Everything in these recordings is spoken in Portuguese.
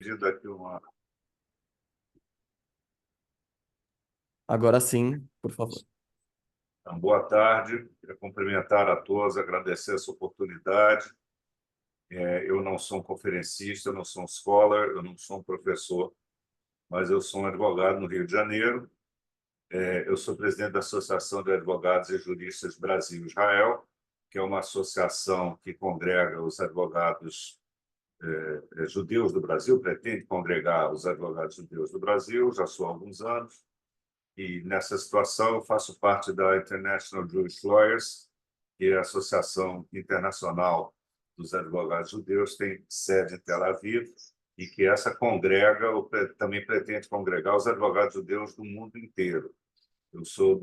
pedido aqui uma. Agora sim, por favor. Então, boa tarde, queria cumprimentar a todos, agradecer essa oportunidade. Eu não sou um conferencista, eu não sou um scholar, eu não sou um professor, mas eu sou um advogado no Rio de Janeiro. Eu sou presidente da Associação de Advogados e Juristas Brasil-Israel, que é uma associação que congrega os advogados judeus do Brasil, pretende congregar os advogados judeus do Brasil, já sou há alguns anos. E nessa situação eu faço parte da International Jewish Lawyers, que é a Associação Internacional dos Advogados Judeus, tem sede em Tel Aviv, e que essa congrega, ou também pretende congregar os advogados judeus do mundo inteiro. Eu sou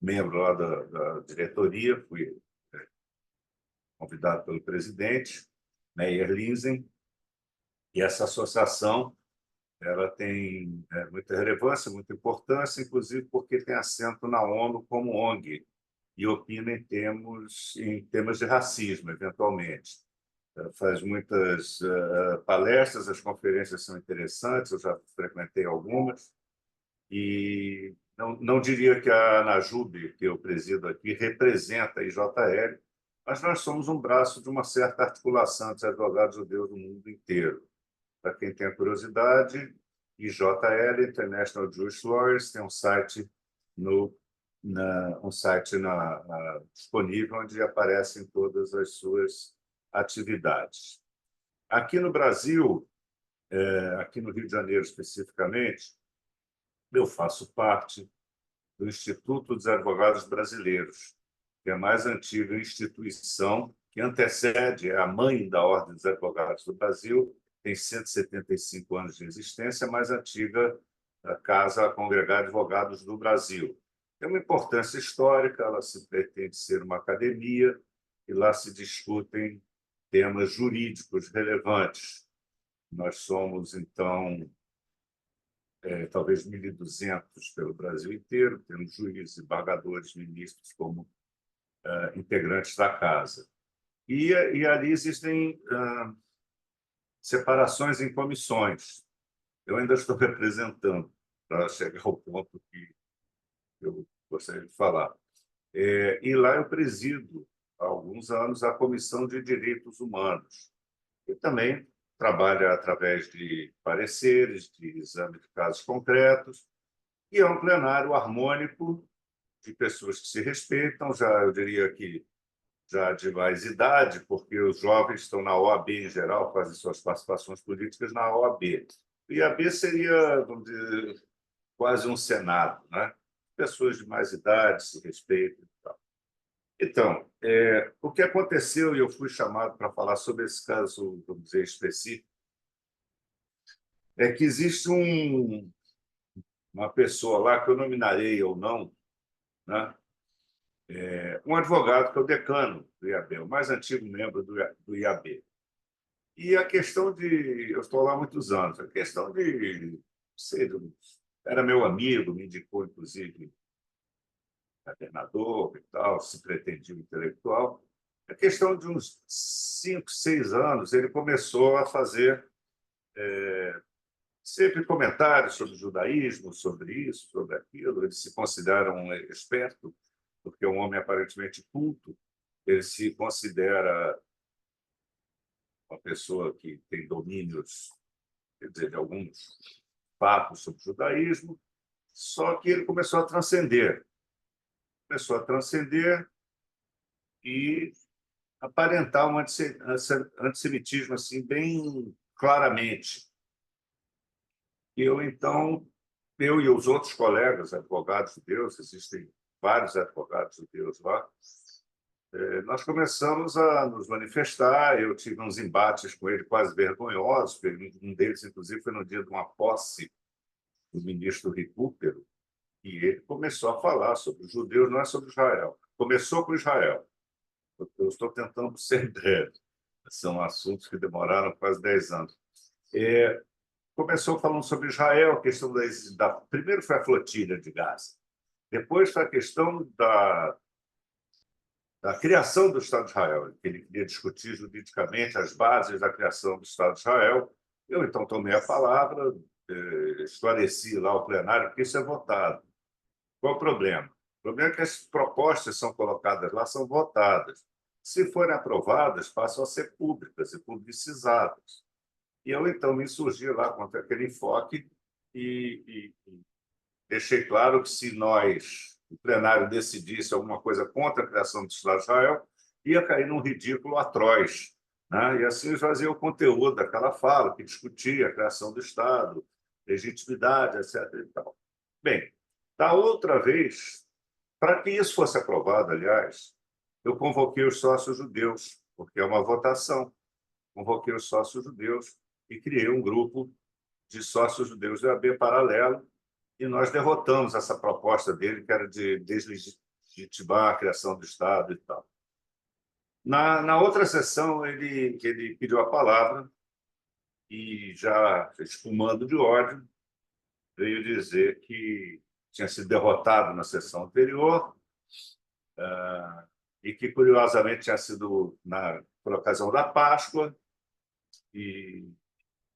membro lá da diretoria, fui convidado pelo presidente, Meir Linsen, e essa associação ela tem muita relevância, muita importância, inclusive porque tem assento na ONU como ONG e opina em temas de racismo, eventualmente. Faz muitas palestras, as conferências são interessantes, eu já frequentei algumas, e não diria que a Anajube, que eu presido aqui, representa a IJL, mas nós somos um braço de uma certa articulação dos advogados judeus do mundo inteiro. Para quem tem curiosidade, IJL, International Jewish Lawyers, tem um site disponível onde aparecem todas as suas atividades. Aqui no Brasil, aqui no Rio de Janeiro especificamente, eu faço parte do Instituto dos Advogados Brasileiros, que é a mais antiga instituição que antecede, é a mãe da Ordem dos Advogados do Brasil, tem 175 anos de existência, a mais antiga casa a congregar advogados do Brasil. Tem uma importância histórica, ela se pretende ser uma academia, e lá se discutem temas jurídicos relevantes. Nós somos, então, talvez 1.200 pelo Brasil inteiro, temos juízes, embargadores, ministros como integrantes da casa. E ali existem separações em comissões. Eu ainda estou representando para chegar ao ponto que eu gostaria de falar. E lá eu presido, há alguns anos, a Comissão de Direitos Humanos, e também trabalha através de pareceres, de exame de casos concretos, e é um plenário harmônico de pessoas que se respeitam, já eu diria que já de mais idade, porque os jovens estão na OAB em geral, fazem suas participações políticas na OAB. O IAB seria, vamos dizer, quase um Senado, né? Pessoas de mais idade se respeitam e tal. Então, o que aconteceu, e eu fui chamado para falar sobre esse caso, vamos dizer, específico, é que existe uma pessoa lá, que eu nominarei ou não, né? Um advogado que é o decano do IAB, o mais antigo membro do IAB. E a questão de... Eu estou lá há muitos anos. A questão de... Sei, era meu amigo, me indicou, inclusive, governador e tal, se pretendia intelectual. A questão de uns 5, 6 anos, ele começou a fazer sempre comentários sobre o judaísmo, sobre isso, sobre aquilo. Ele se considera um experto, porque é um homem aparentemente culto. Ele se considera uma pessoa que tem domínios, quer dizer, de alguns papos sobre o judaísmo, só que ele começou a transcender. Começou a transcender e aparentar um antissemitismo assim, bem claramente. Então, eu e os outros colegas advogados judeus, existem vários advogados judeus lá, nós começamos a nos manifestar. Eu tive uns embates com ele quase vergonhosos, um deles, inclusive, foi no dia de uma posse do ministro Recupero, e ele começou a falar sobre os judeus, não é sobre Israel. Começou com Israel. Eu estou tentando ser breve. São assuntos que demoraram quase 10 anos. Começou falando sobre Israel, a questão primeiro foi a flotilha de Gaza, depois foi a questão da criação do Estado de Israel, que ele queria discutir juridicamente as bases da criação do Estado de Israel, Eu, então, tomei a palavra, esclareci lá o plenário, porque isso é votado. Qual o problema? O problema é que as propostas são colocadas lá, são votadas. Se forem aprovadas, passam a ser públicas e publicizadas. E eu, então, me insurgi lá contra aquele enfoque e deixei claro que se nós, o plenário, decidisse alguma coisa contra a criação do Estado de Israel, ia cair num ridículo atroz. Né? E assim esvaziar o conteúdo daquela fala, que discutia a criação do Estado, legitimidade, etc. E tal. Bem, da outra vez, para que isso fosse aprovado, aliás, eu convoquei os sócios judeus, porque é uma votação. Convoquei os sócios judeus e criei um grupo de sócios judeus do AB paralelo, e nós derrotamos essa proposta dele, que era de deslegitimar a criação do Estado e tal. Na outra sessão, ele pediu a palavra e, já espumando de ódio, veio dizer que tinha sido derrotado na sessão anterior e que, curiosamente, tinha sido por ocasião da Páscoa e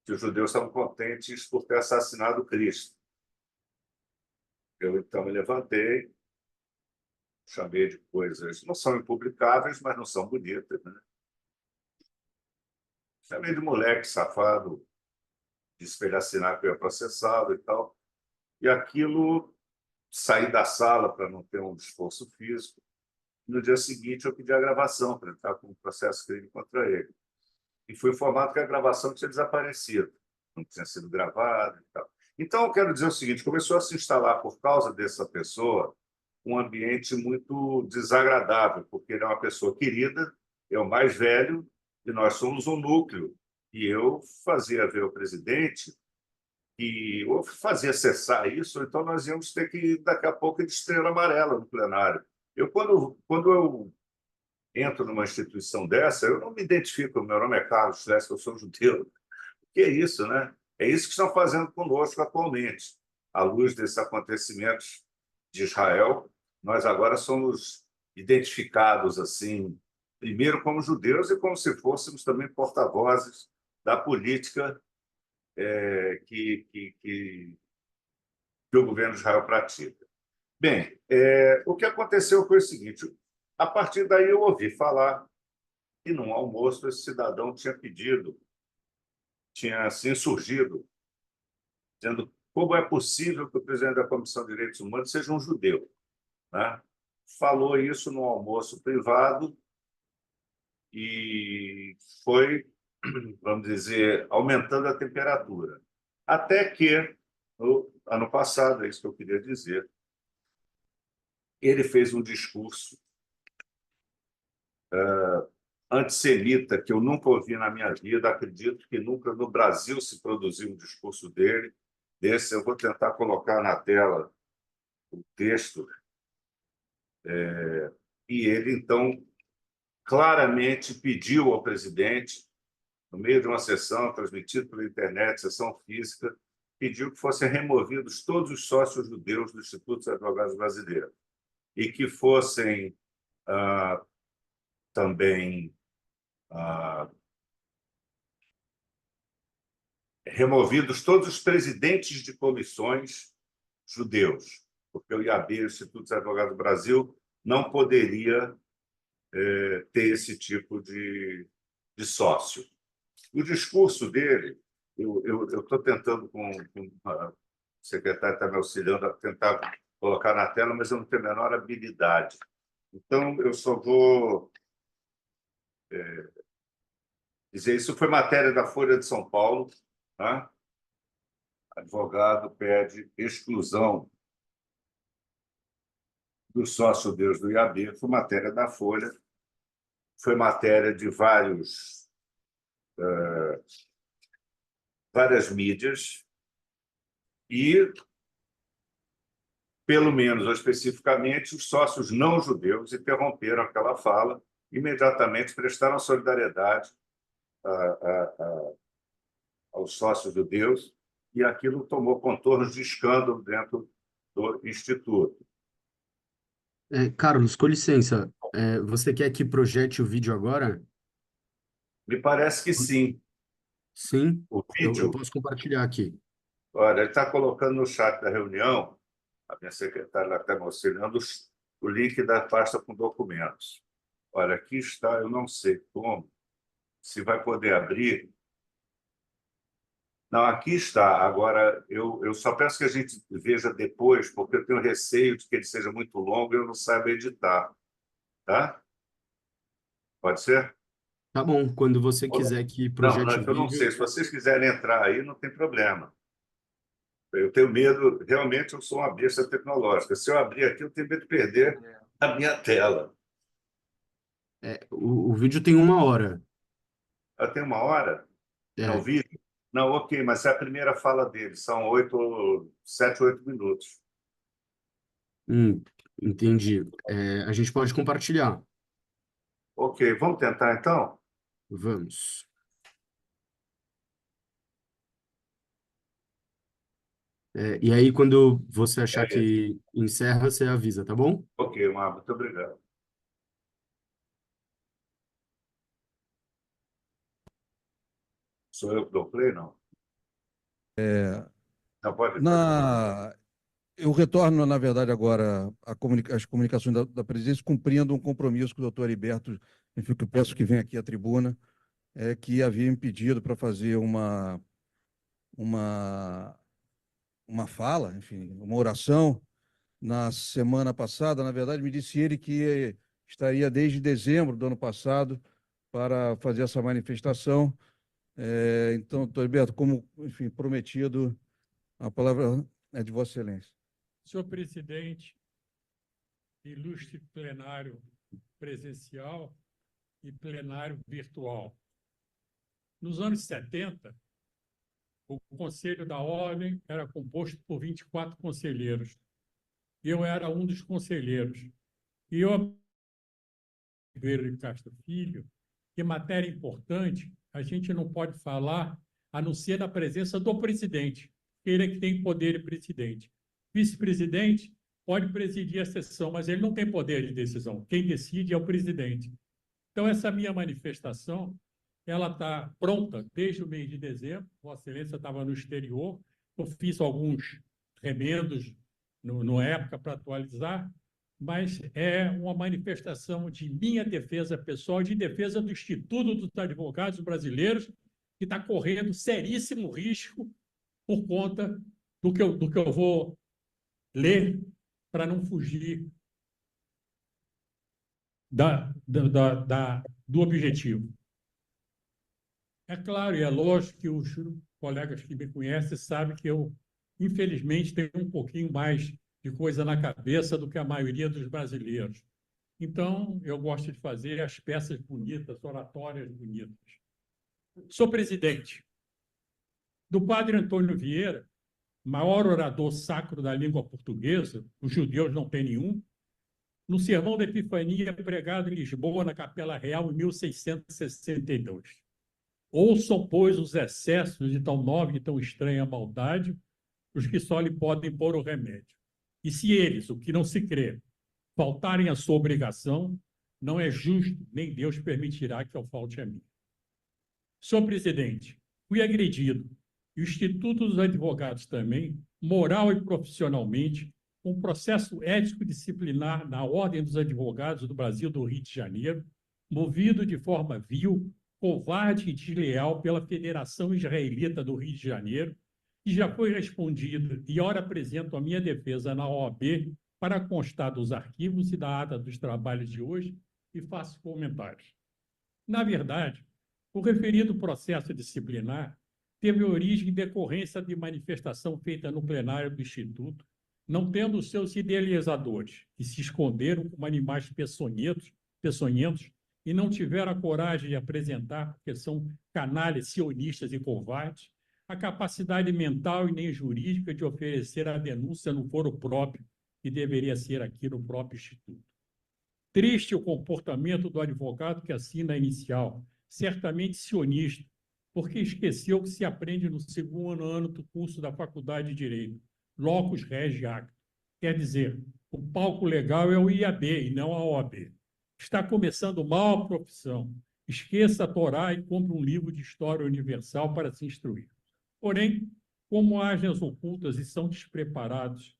que os judeus estavam contentes por ter assassinado Cristo. Eu, então, me levantei, chamei de coisas, não são impublicáveis, mas não são bonitas, né? Chamei de moleque safado, de espelhacinar que eu ia processado e tal. E aquilo, saí da sala para não ter um esforço físico. No dia seguinte, eu pedi a gravação para entrar com um processo crime contra ele. E foi informado que a gravação tinha desaparecido, não tinha sido gravada e tal. Então, eu quero dizer o seguinte: começou a se instalar, por causa dessa pessoa, um ambiente muito desagradável, porque ele é uma pessoa querida, é o mais velho, e nós somos um núcleo. E eu fazia ver ao presidente que ou fazia cessar isso, ou então nós íamos ter que, daqui a pouco, de estrela amarela no plenário. Quando eu entro numa instituição dessa, eu não me identifico, meu nome é Carlos Schlesinger, eu sou judeu. O que é isso, né? É isso que estão fazendo conosco atualmente. À luz desses acontecimentos de Israel, nós agora somos identificados assim, primeiro como judeus e como se fôssemos também porta-vozes da política que o governo de Israel pratica. Bem, o que aconteceu foi o seguinte: a partir daí eu ouvi falar que, num almoço, esse cidadão tinha se insurgido, dizendo como é possível que o presidente da Comissão de Direitos Humanos seja um judeu. Né? Falou isso num almoço privado e foi, vamos dizer, aumentando a temperatura. Até que, no ano passado, é isso que eu queria dizer, ele fez um discurso antissemita que eu nunca ouvi na minha vida. Acredito que nunca no Brasil se produziu um discurso desse. Eu vou tentar colocar na tela o texto. E ele, então, claramente pediu ao presidente, no meio de uma sessão transmitida pela internet, sessão física, pediu que fossem removidos todos os sócios judeus do Instituto dos Advogados Brasileiros e que fossem também removidos todos os presidentes de comissões judeus, porque o IAB, o Instituto dos Advogados do Brasil, não poderia ter esse tipo de sócio. O discurso dele, eu estou tentando, com a secretária está me auxiliando a tentar colocar na tela, mas eu não tenho a menor habilidade. Então, eu só vou dizer, isso foi matéria da Folha de São Paulo, tá? Advogado pede exclusão do sócio Deus do IAB, foi matéria da Folha, foi matéria de várias mídias e, pelo menos ou especificamente, os sócios não judeus interromperam aquela fala, imediatamente prestaram solidariedade aos sócios judeus, e aquilo tomou contornos de escândalo dentro do Instituto. Carlos, com licença, você quer que projete o vídeo agora? Me parece que sim. Sim, O eu vídeo. posso compartilhar aqui. Olha, ele está colocando no chat da reunião, a minha secretária está me auxiliando, o link da pasta com documentos. Olha, aqui está, eu não sei como, se vai poder abrir. Não, aqui está. Agora, eu só peço que a gente veja depois, porque eu tenho receio de que ele seja muito longo e eu não saiba editar. Tá? Pode ser? Tá bom, quando você quiser que Não, não, projete é o que eu não sei. vídeo, Se vocês quiserem entrar aí, não tem problema. Eu tenho medo, realmente, eu sou uma besta tecnológica. Se eu abrir aqui, eu tenho medo de perder a minha tela. o vídeo tem 1 hora. Eu tenho 1 hora? Não, É, vídeo? Não, ok, mas é a primeira fala dele, são 7, 8 minutos. hum, entendi. A gente pode compartilhar. Ok, vamos tentar então? Vamos. E aí, quando você achar É isso. que encerra, você avisa, tá bom? Ok, muito obrigado. Sou eu que dou play, não? Não, pode falar. Na, eu retorno, na verdade, agora as comunicações da presidência, cumprindo um compromisso com o doutor Heriberto, enfim, que eu peço que venha aqui à tribuna, que havia me pedido para fazer uma, uma fala, enfim, uma oração. Na semana passada, na verdade, me disse ele que estaria desde dezembro do ano passado para fazer essa manifestação. Então, doutor Heriberto, como, enfim, prometido, a palavra é de Vossa Excelência. Senhor presidente, ilustre plenário presencial e plenário virtual. Nos anos 70, o Conselho da Ordem era composto por 24 conselheiros. Eu era um dos conselheiros. E eu, Ribeiro de Castro Filho, que matéria importante, a gente não pode falar a não ser da presença do presidente, ele é que tem poder de presidente. Vice-presidente pode presidir a sessão, mas ele não tem poder de decisão. Quem decide é o presidente. Então, essa minha manifestação, ela está pronta desde o mês de dezembro. Vossa Excelência estava no exterior, eu fiz alguns remendos no época para atualizar, mas é uma manifestação de minha defesa pessoal, de defesa do Instituto dos Advogados Brasileiros, que está correndo seríssimo risco por conta do que eu vou ler para não fugir do objetivo. É claro e é lógico que os colegas que me conhecem sabem que eu, infelizmente, tenho um pouquinho mais de coisa na cabeça do que a maioria dos brasileiros. Então, eu gosto de fazer as peças bonitas, oratórias bonitas. Sou presidente do padre Antônio Vieira, maior orador sacro da língua portuguesa, os judeus não têm nenhum, no Sermão da Epifania, pregado em Lisboa, na Capela Real, em 1662. Ouçam, pois, os excessos de tão nova e tão estranha maldade, os que só lhe podem pôr o remédio. E se eles, o que não se crê, faltarem à sua obrigação, não é justo, nem Deus permitirá que eu falte a mim. Senhor presidente, fui agredido, e o Instituto dos Advogados também, moral e profissionalmente, um processo ético disciplinar na Ordem dos Advogados do Brasil do Rio de Janeiro, movido de forma vil, covarde e desleal pela Federação Israelita do Rio de Janeiro, que já foi respondido e ora apresento a minha defesa na OAB para constar dos arquivos e da ata dos trabalhos de hoje e faço comentários. Na verdade, o referido processo disciplinar teve origem em decorrência de manifestação feita no plenário do Instituto, não tendo os seus idealizadores, que se esconderam como animais peçonhentos e não tiveram a coragem de apresentar, porque são canalhas sionistas e covardes, a capacidade mental e nem jurídica de oferecer a denúncia no foro próprio, que deveria ser aqui no próprio Instituto. Triste o comportamento do advogado que assina a inicial, certamente sionista, porque esqueceu que se aprende no segundo ano do curso da Faculdade de Direito, locus regi acto. Quer dizer, o palco legal é o IAB e não a OAB. Está começando mal a profissão Esqueça a Torá e compre um livro de história universal para se instruir. Porém, como agem as ocultas e são despreparados,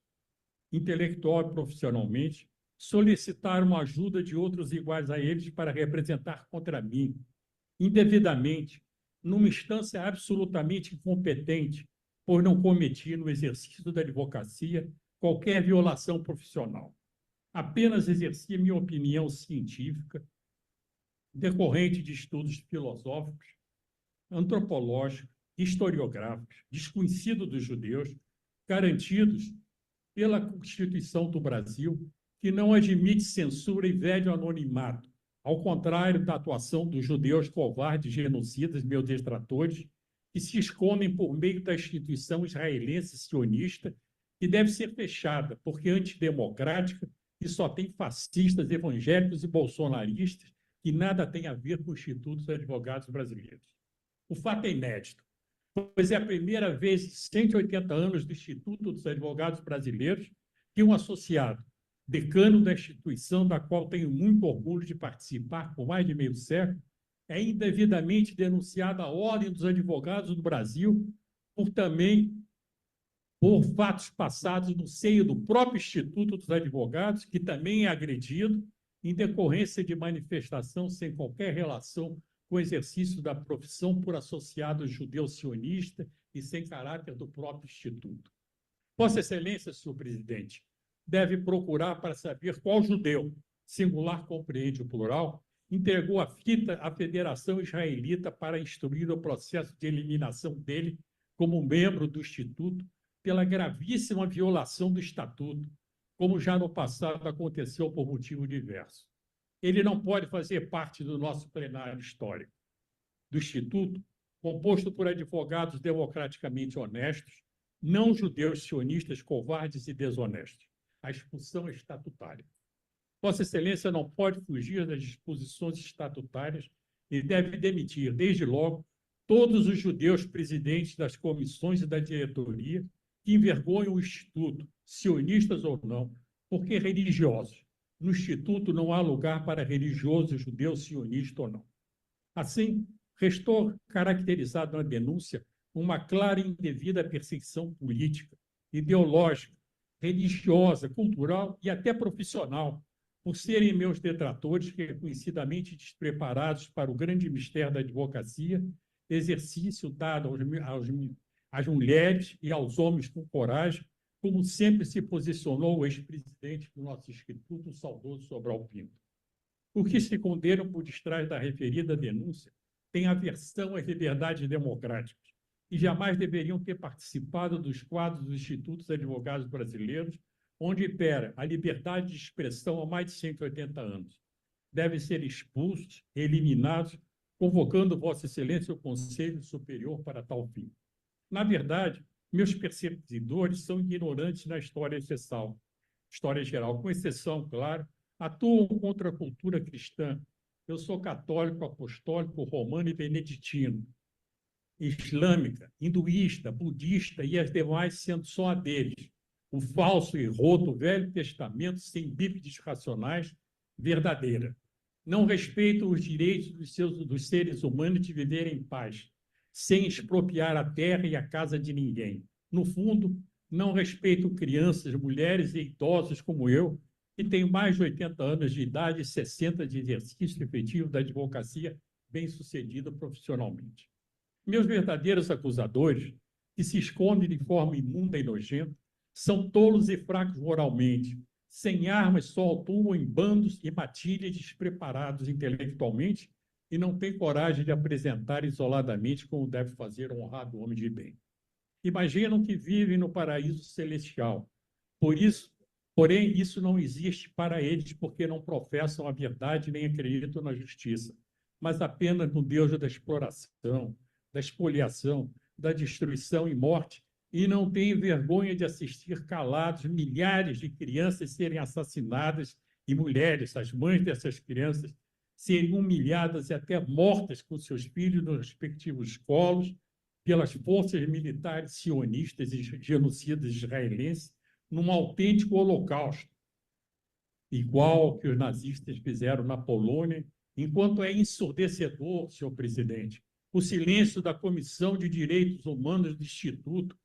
intelectual e profissionalmente, solicitaram a ajuda de outros iguais a eles para representar contra mim, indevidamente, numa instância absolutamente incompetente, pois não cometi no exercício da advocacia qualquer violação profissional. Apenas exercia minha opinião científica, decorrente de estudos filosóficos, antropológicos, historiográficos, desconhecidos dos judeus, garantidos pela Constituição do Brasil, que não admite censura e vede o anonimato, ao contrário da atuação dos judeus covardes, genocidas, meus detratores, que se escondem por meio da instituição israelense sionista, que deve ser fechada, porque é antidemocrática e só tem fascistas, evangélicos e bolsonaristas, que nada tem a ver com o Instituto dos Advogados Brasileiros. O fato é inédito, pois é a primeira vez em 180 anos do Instituto dos Advogados Brasileiros que um associado, decano da instituição da qual tenho muito orgulho de participar por mais de meio século, é indevidamente denunciado à Ordem dos Advogados do Brasil por fatos passados no seio do próprio Instituto dos Advogados, que também é agredido em decorrência de manifestação sem qualquer relação com o exercício da profissão por associado judeu sionista e sem caráter do próprio Instituto. Vossa Excelência, senhor presidente, deve procurar para saber qual judeu, singular compreende o plural, entregou a fita à Federação Israelita para instruir o processo de eliminação dele como membro do Instituto pela gravíssima violação do Estatuto, como já no passado aconteceu por motivo diverso. Ele não pode fazer parte do nosso plenário histórico do Instituto, composto por advogados democraticamente honestos, não judeus sionistas covardes e desonestos. A expulsão é estatutária. Vossa Excelência não pode fugir das disposições estatutárias e deve demitir, desde logo, todos os judeus presidentes das comissões e da diretoria que envergonham o Instituto, sionistas ou não, porque religiosos. No Instituto não há lugar para religioso judeu, sionista ou não. Assim, restou caracterizado na denúncia uma clara e indevida perseguição política, ideológica, religiosa, cultural e até profissional, por serem meus detratores reconhecidamente despreparados para o grande mistério da advocacia, exercício dado às mulheres e aos homens com coragem, como sempre se posicionou o ex-presidente do nosso Instituto, o saudoso Sobral Pinto. O que se condenam por detrás da referida denúncia tem aversão às liberdades democráticas e jamais deveriam ter participado dos quadros dos Institutos Advogados Brasileiros, onde impera a liberdade de expressão há mais de 180 anos. Devem ser expulsos, eliminados, convocando Vossa Excelência o Conselho Superior para tal fim. Na verdade, meus perseguidores são ignorantes na história geral, com exceção, claro, atuam contra a cultura cristã. Eu sou católico, apostólico, romano e beneditino, islâmica, hinduísta, budista e as demais sendo só a deles. O falso e roto Velho Testamento sem bíblias racionais verdadeira. Não respeitam os direitos dos seres humanos de viverem em paz, sem expropriar a terra e a casa de ninguém. No fundo, não respeitam crianças, mulheres e idosos como eu, que tenho mais de 80 anos de idade e 60 de exercício efetivo da advocacia bem-sucedido profissionalmente. Meus verdadeiros acusadores, que se escondem de forma imunda e nojenta, são tolos e fracos moralmente, sem armas, só atuam em bandos e matilhas despreparados intelectualmente e não têm coragem de apresentar isoladamente como deve fazer um honrado homem de bem. Imaginam que vivem no paraíso celestial. Porém, isso não existe para eles porque não professam a verdade nem acreditam na justiça, mas apenas no Deus da exploração, da expoliação, da destruição e morte, e não têm vergonha de assistir calados milhares de crianças serem assassinadas e mulheres, as mães dessas crianças, serem humilhadas e até mortas com seus filhos nos respectivos colos pelas forças militares sionistas e genocidas israelenses num autêntico holocausto, igual ao que os nazistas fizeram na Polônia enquanto é ensurdecedor, senhor presidente, o silêncio da Comissão de Direitos Humanos do Instituto,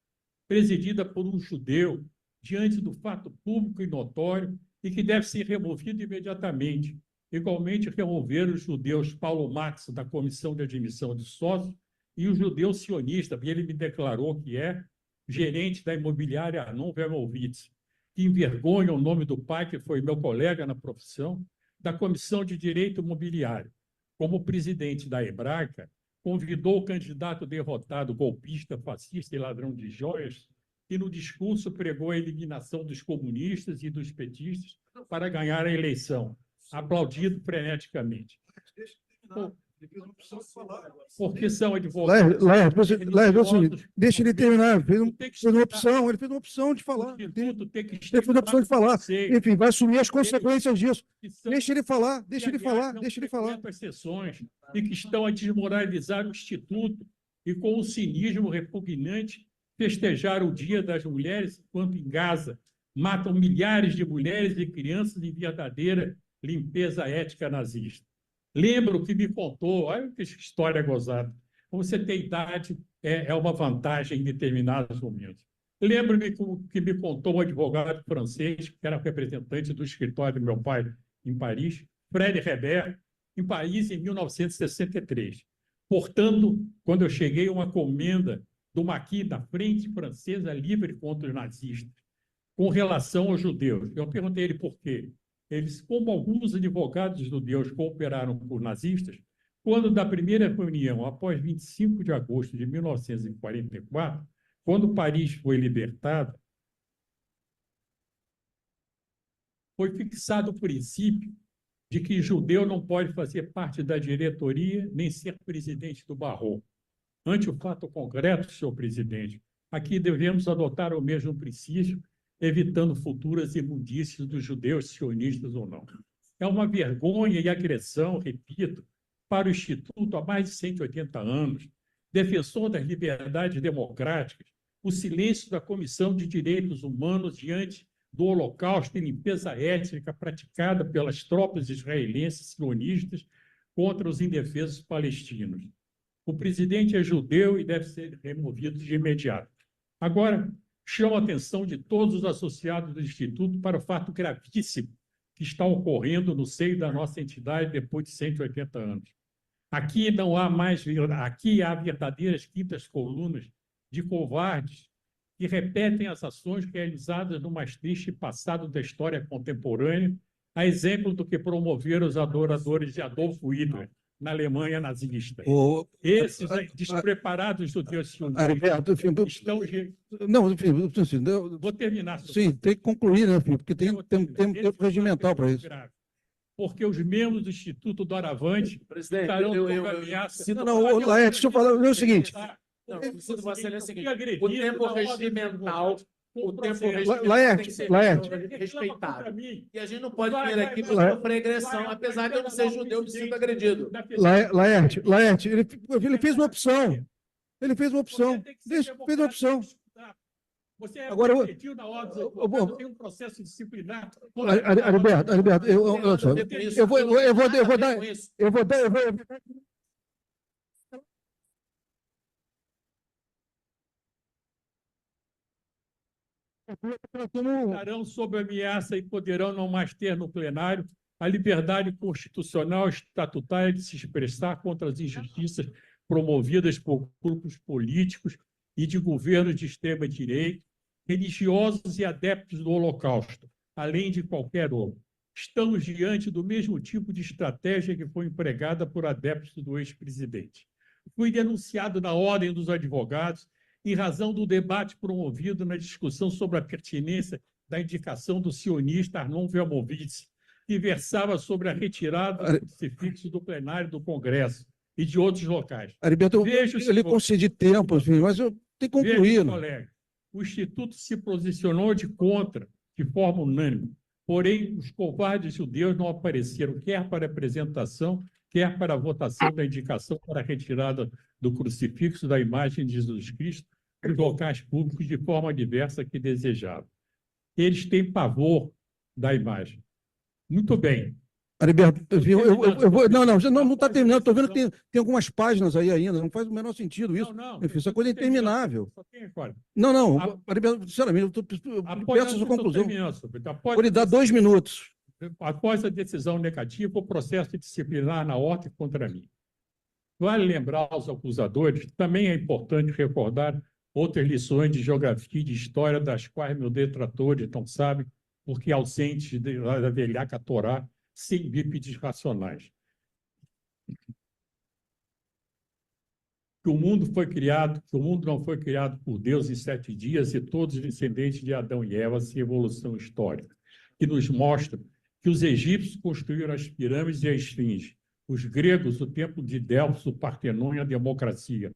presidida por um judeu, diante do fato público e notório, e que deve ser removido imediatamente. Igualmente, remover os judeus Paulo Marx, da Comissão de Admissão de Sócios, e o judeu sionista, e ele me declarou que é gerente da imobiliária Arnon Vermovitz, que envergonha o nome do pai, que foi meu colega na profissão, da Comissão de Direito Imobiliário. Como presidente da Hebraica, convidou o candidato derrotado, golpista, fascista e ladrão de joias, que no discurso pregou a eliminação dos comunistas e dos petistas para ganhar a eleição, aplaudido freneticamente. Porque são advogados. Laerte, é o seguinte, deixa ele terminar. Tem que Fez uma estudar. opção, ele fez uma opção de falar. O Ele Instituto tem que fez uma opção de falar. estudar Enfim, vai assumir as consequências disso. que são- Deixa ele falar, deixa ele que, aliás, falar, não deixa ele falar. frequentam as sessões e que estão a desmoralizar o Instituto e, com um cinismo repugnante, festejar o Dia das Mulheres, enquanto em Gaza matam milhares de mulheres e crianças em verdadeira limpeza ética nazista. Lembro que me contou, olha que história gozada, você ter idade é uma vantagem em determinados momentos. Lembro-me que me contou um advogado francês, que era representante do escritório do meu pai em Paris, Fred Hebert, em Paris em 1963. Portanto, quando eu cheguei a uma comenda do maquis da Frente Francesa Livre contra os Nazistas, com relação aos judeus, eu perguntei a ele por quê. Eles, como alguns advogados judeus cooperaram com nazistas, quando da primeira reunião, após 25 de agosto de 1944, quando Paris foi libertado, foi fixado o princípio de que judeu não pode fazer parte da diretoria nem ser presidente do Barreau. Ante o fato concreto, senhor presidente, aqui devemos adotar o mesmo princípio, evitando futuras imundícies dos judeus sionistas ou não. É uma vergonha e agressão, repito, para o Instituto há mais de 180 anos, defensor das liberdades democráticas, o silêncio da Comissão de Direitos Humanos diante do Holocausto e limpeza étnica praticada pelas tropas israelenses sionistas contra os indefesos palestinos. O presidente é judeu e deve ser removido de imediato. Agora, chamo a atenção de todos os associados do Instituto para o fato gravíssimo que está ocorrendo no seio da nossa entidade depois de 180 anos. Aqui não há mais, aqui há verdadeiras quintas colunas de covardes que repetem as ações realizadas no mais triste passado da história contemporânea, a exemplo do que promoveram os adoradores de Adolfo Hitler na Alemanha nazista. Esses despreparados judeus sionistas Ariberto, enfim, estão... não, enfim, assim, Vou terminar. sim, tem que concluir, né, filho? Porque tem tempo regimental para isso. Porque os membros do Instituto Doravante Presidente, estarão sob eu ameaça. sinto- Não, Laerte, deixa eu falar é o seguinte. Não, eu sinto Vossa Excelência o seguinte, agredido o tempo na ordem regimental, dos o tempo processo. regimental Laerte, tem que ser Laerte. respeitado. Mim. E a gente não pode Vai, vir vai, aqui vai, para vai. sofrer agressão, apesar de eu não ser judeu, me sinto agredido. Laerte, ele fez uma opção. Ele fez uma opção. Fez uma opção. Você é Agora, agredido na ordem dos advogados, tem um processo disciplinar. Ariberto, eu vou dar. Estarão sob ameaça e poderão não mais ter no plenário a liberdade constitucional e estatutária de se expressar contra as injustiças promovidas por grupos políticos e de governos de extrema-direita, religiosos e adeptos do Holocausto, além de qualquer outro. Estamos diante do mesmo tipo de estratégia que foi empregada por adeptos do ex-presidente. Fui denunciado na Ordem dos Advogados em razão do debate promovido na discussão sobre a pertinência da indicação do sionista Arnon Vermovitz, que versava sobre a retirada do crucifixo do plenário do Congresso e de outros locais. Ariberto, Veja, eu lhe senhor. concedi tempo, enfim, mas eu tenho que concluir. Veja, né? colega, o Instituto se posicionou de contra, de forma unânime. Porém, os covardes judeus não apareceram quer para a apresentação, quer para a votação da indicação para a retirada do crucifixo da imagem de Jesus Cristo dos locais públicos de forma diversa que desejavam. Eles têm pavor da imagem. Muito bem. Ariberto, eu vou. Não está Após a terminando. Estou vendo que decisão- tem algumas páginas aí ainda. Não faz o menor sentido isso. Não, Enfim, essa coisa é terminando, interminável. só tem agora. Não, A- Ariberto, sinceramente, eu Após peço a sua estou conclusão. terminando, senhor presidente. Após Vou lhe a dar 2 minutos. Após a decisão negativa, o processo disciplinar na ordem contra mim. Vale lembrar aos acusadores que também é importante recordar outras lições de geografia e de história, das quais meus detratores não sabem, porque ausentes da velhaca Torá, sem bípedes racionais. Que o mundo foi criado, que o mundo não foi criado por Deus em 7 dias e todos os descendentes de Adão e Eva sem evolução histórica, que nos mostra que os egípcios construíram as pirâmides e a esfinge, os gregos o templo de Delfos, o Partenon e a democracia,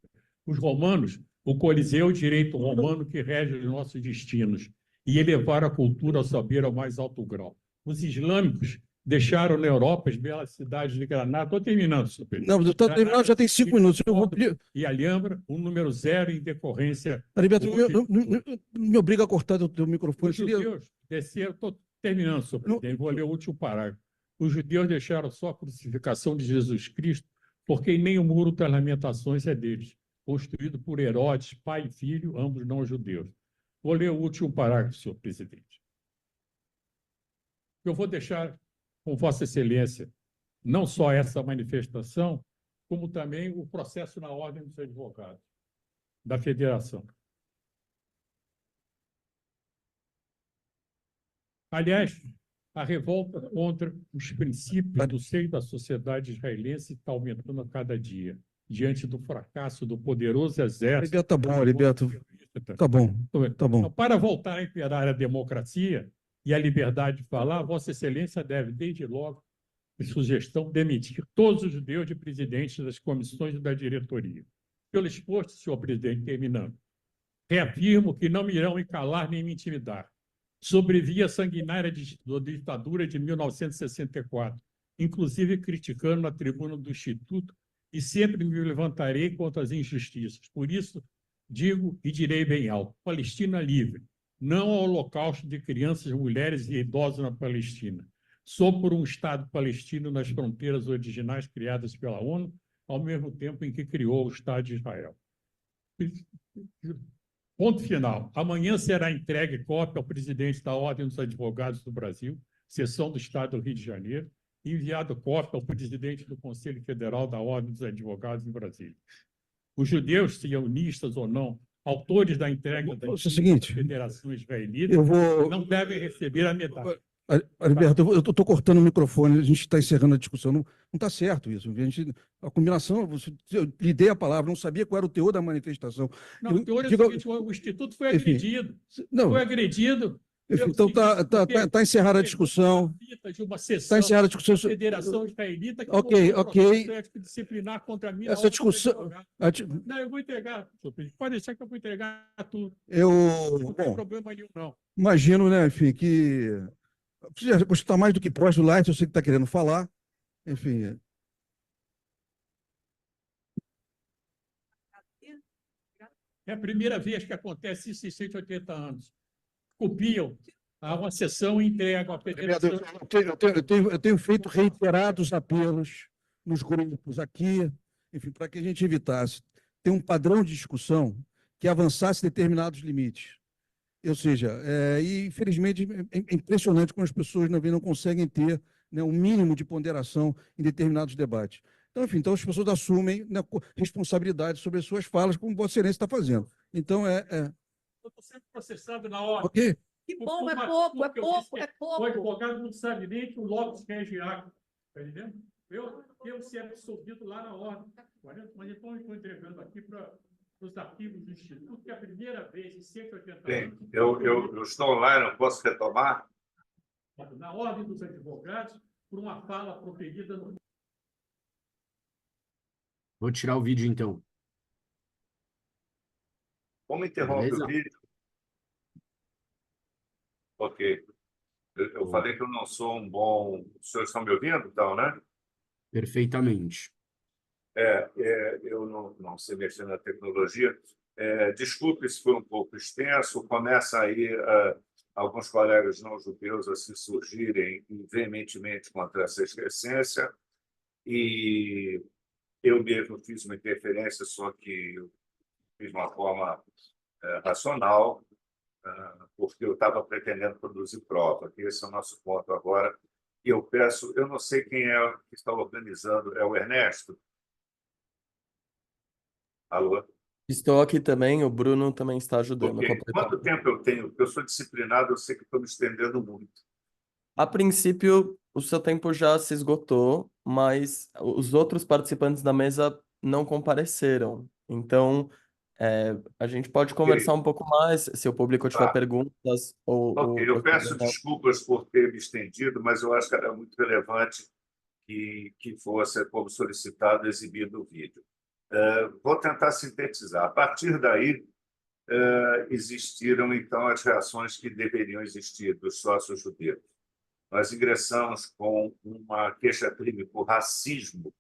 os romanos o Coliseu, o direito romano que rege os nossos destinos e elevar a cultura ao saber ao mais alto grau. Os islâmicos deixaram na Europa as belas cidades de Granada. Estou terminando, senhor presidente. Não, está terminando, já tem 5 minutos. Eu vou pedir. E Alhambra, um número 0 em decorrência. Ariberto, não me obriga a cortar o teu microfone. Os judeus desceram. Estou terminando, senhor presidente. Vou ler o último parágrafo. Os judeus deixaram só a crucificação de Jesus Cristo, porque nem o muro das lamentações é deles, construído por Herodes, pai e filho, ambos não judeus. Vou ler o último parágrafo, senhor presidente. Eu vou deixar com Vossa Excelência não só essa manifestação, como também o processo na Ordem dos Advogados da Federação. Aliás, a revolta contra os princípios do seio da sociedade israelense está aumentando a cada dia, diante do fracasso do poderoso exército. Ariberto, tá bom, Ariberto. Tá bom, tá bom. Então, para voltar a imperar a democracia e a liberdade de falar, Vossa Excelência deve, desde logo, de sugestão, demitir todos os judeus de presidentes das comissões e da diretoria. Pelo exposto, senhor presidente, terminando, reafirmo que não me irão me calar nem me intimidar. Sobrevivi à sanguinária ditadura de 1964, inclusive criticando na tribuna do Instituto, e sempre me levantarei contra as injustiças. Por isso, digo e direi bem alto: Palestina livre, não ao holocausto de crianças, mulheres e idosos na Palestina. Sou por um Estado palestino nas fronteiras originais criadas pela ONU, ao mesmo tempo em que criou o Estado de Israel. Ponto final. Amanhã será entregue cópia ao presidente da Ordem dos Advogados do Brasil, seção do Estado do Rio de Janeiro, e enviado cópia ao presidente do Conselho Federal da Ordem dos Advogados em Brasília. Os judeus, sionistas ou não, autores da entrega da Federação Israelita, não devem receber a medalha. Ariberto, eu estou cortando o microfone, a gente está encerrando a discussão. Não está certo isso. A combinação, eu lhe dei a palavra, não sabia qual era o teor da manifestação. Não, o teor é o seguinte: o Instituto foi agredido. Foi agredido. Enfim, então está encerrada a discussão. Está encerrada a discussão. Federação Israelita que ok. disciplinar contra mim. Essa discussão. Não, eu vou entregar. Pode deixar que eu vou entregar tudo. Não tem problema nenhum, não. Imagino, né, enfim, que você está mais do que próximo do Light, eu sei que está querendo falar. Enfim. É a primeira vez que acontece isso em 180 anos. Copiam uma sessão e entregam a federação. Eu tenho feito reiterados apelos nos grupos aqui, enfim, para que a gente evitasse ter um padrão de discussão que avançasse determinados limites. Ou seja, e infelizmente é impressionante como as pessoas não conseguem ter, né, um mínimo de ponderação em determinados debates. Então as pessoas assumem, né, responsabilidade sobre as suas falas, como Vossa Excelência está fazendo. Então, Eu estou sendo processado na hora. Ok. Que bom, é pouco. O advogado não sabe nem que o Lopes quer girar. Está entendendo? Eu ser absolvido lá na ordem. Mas então eu estou entregando aqui para os arquivos do Instituto, que é a primeira vez em 180 anos. Eu estou online, eu posso retomar? Na ordem dos advogados, por uma fala proferida no. Vou tirar o vídeo, então. Como interrompe Beleza? o vídeo? Ok. Eu falei que eu não sou um bom... Os senhores estão me ouvindo, então, né? Perfeitamente. Eu não sei mexer na tecnologia. Desculpe se foi um pouco extenso. Começa aí alguns colegas não judeus a se surgirem veementemente contra essa excrescência, e eu mesmo fiz uma interferência, só que eu fiz de uma forma racional, porque eu estava pretendendo produzir prova, que esse é o nosso ponto agora. E eu peço, eu não sei quem é que está organizando, é o Ernesto? Alô? Estou aqui também, o Bruno também está ajudando a Ok. completar. Quanto tempo eu tenho? Porque eu sou disciplinado, eu sei que estou me estendendo muito. A princípio, o seu tempo já se esgotou, mas os outros participantes da mesa não compareceram. Então, a gente pode conversar Ok, um pouco mais, se o público tiver tá. perguntas ou... Ok, eu peço desculpas por ter me estendido, mas eu acho que era muito relevante que fosse, como solicitado, exibido o vídeo. Vou tentar sintetizar. A partir daí, existiram, então, as reações que deveriam existir dos sócios judeus. Nós ingressamos com uma queixa-crime por racismo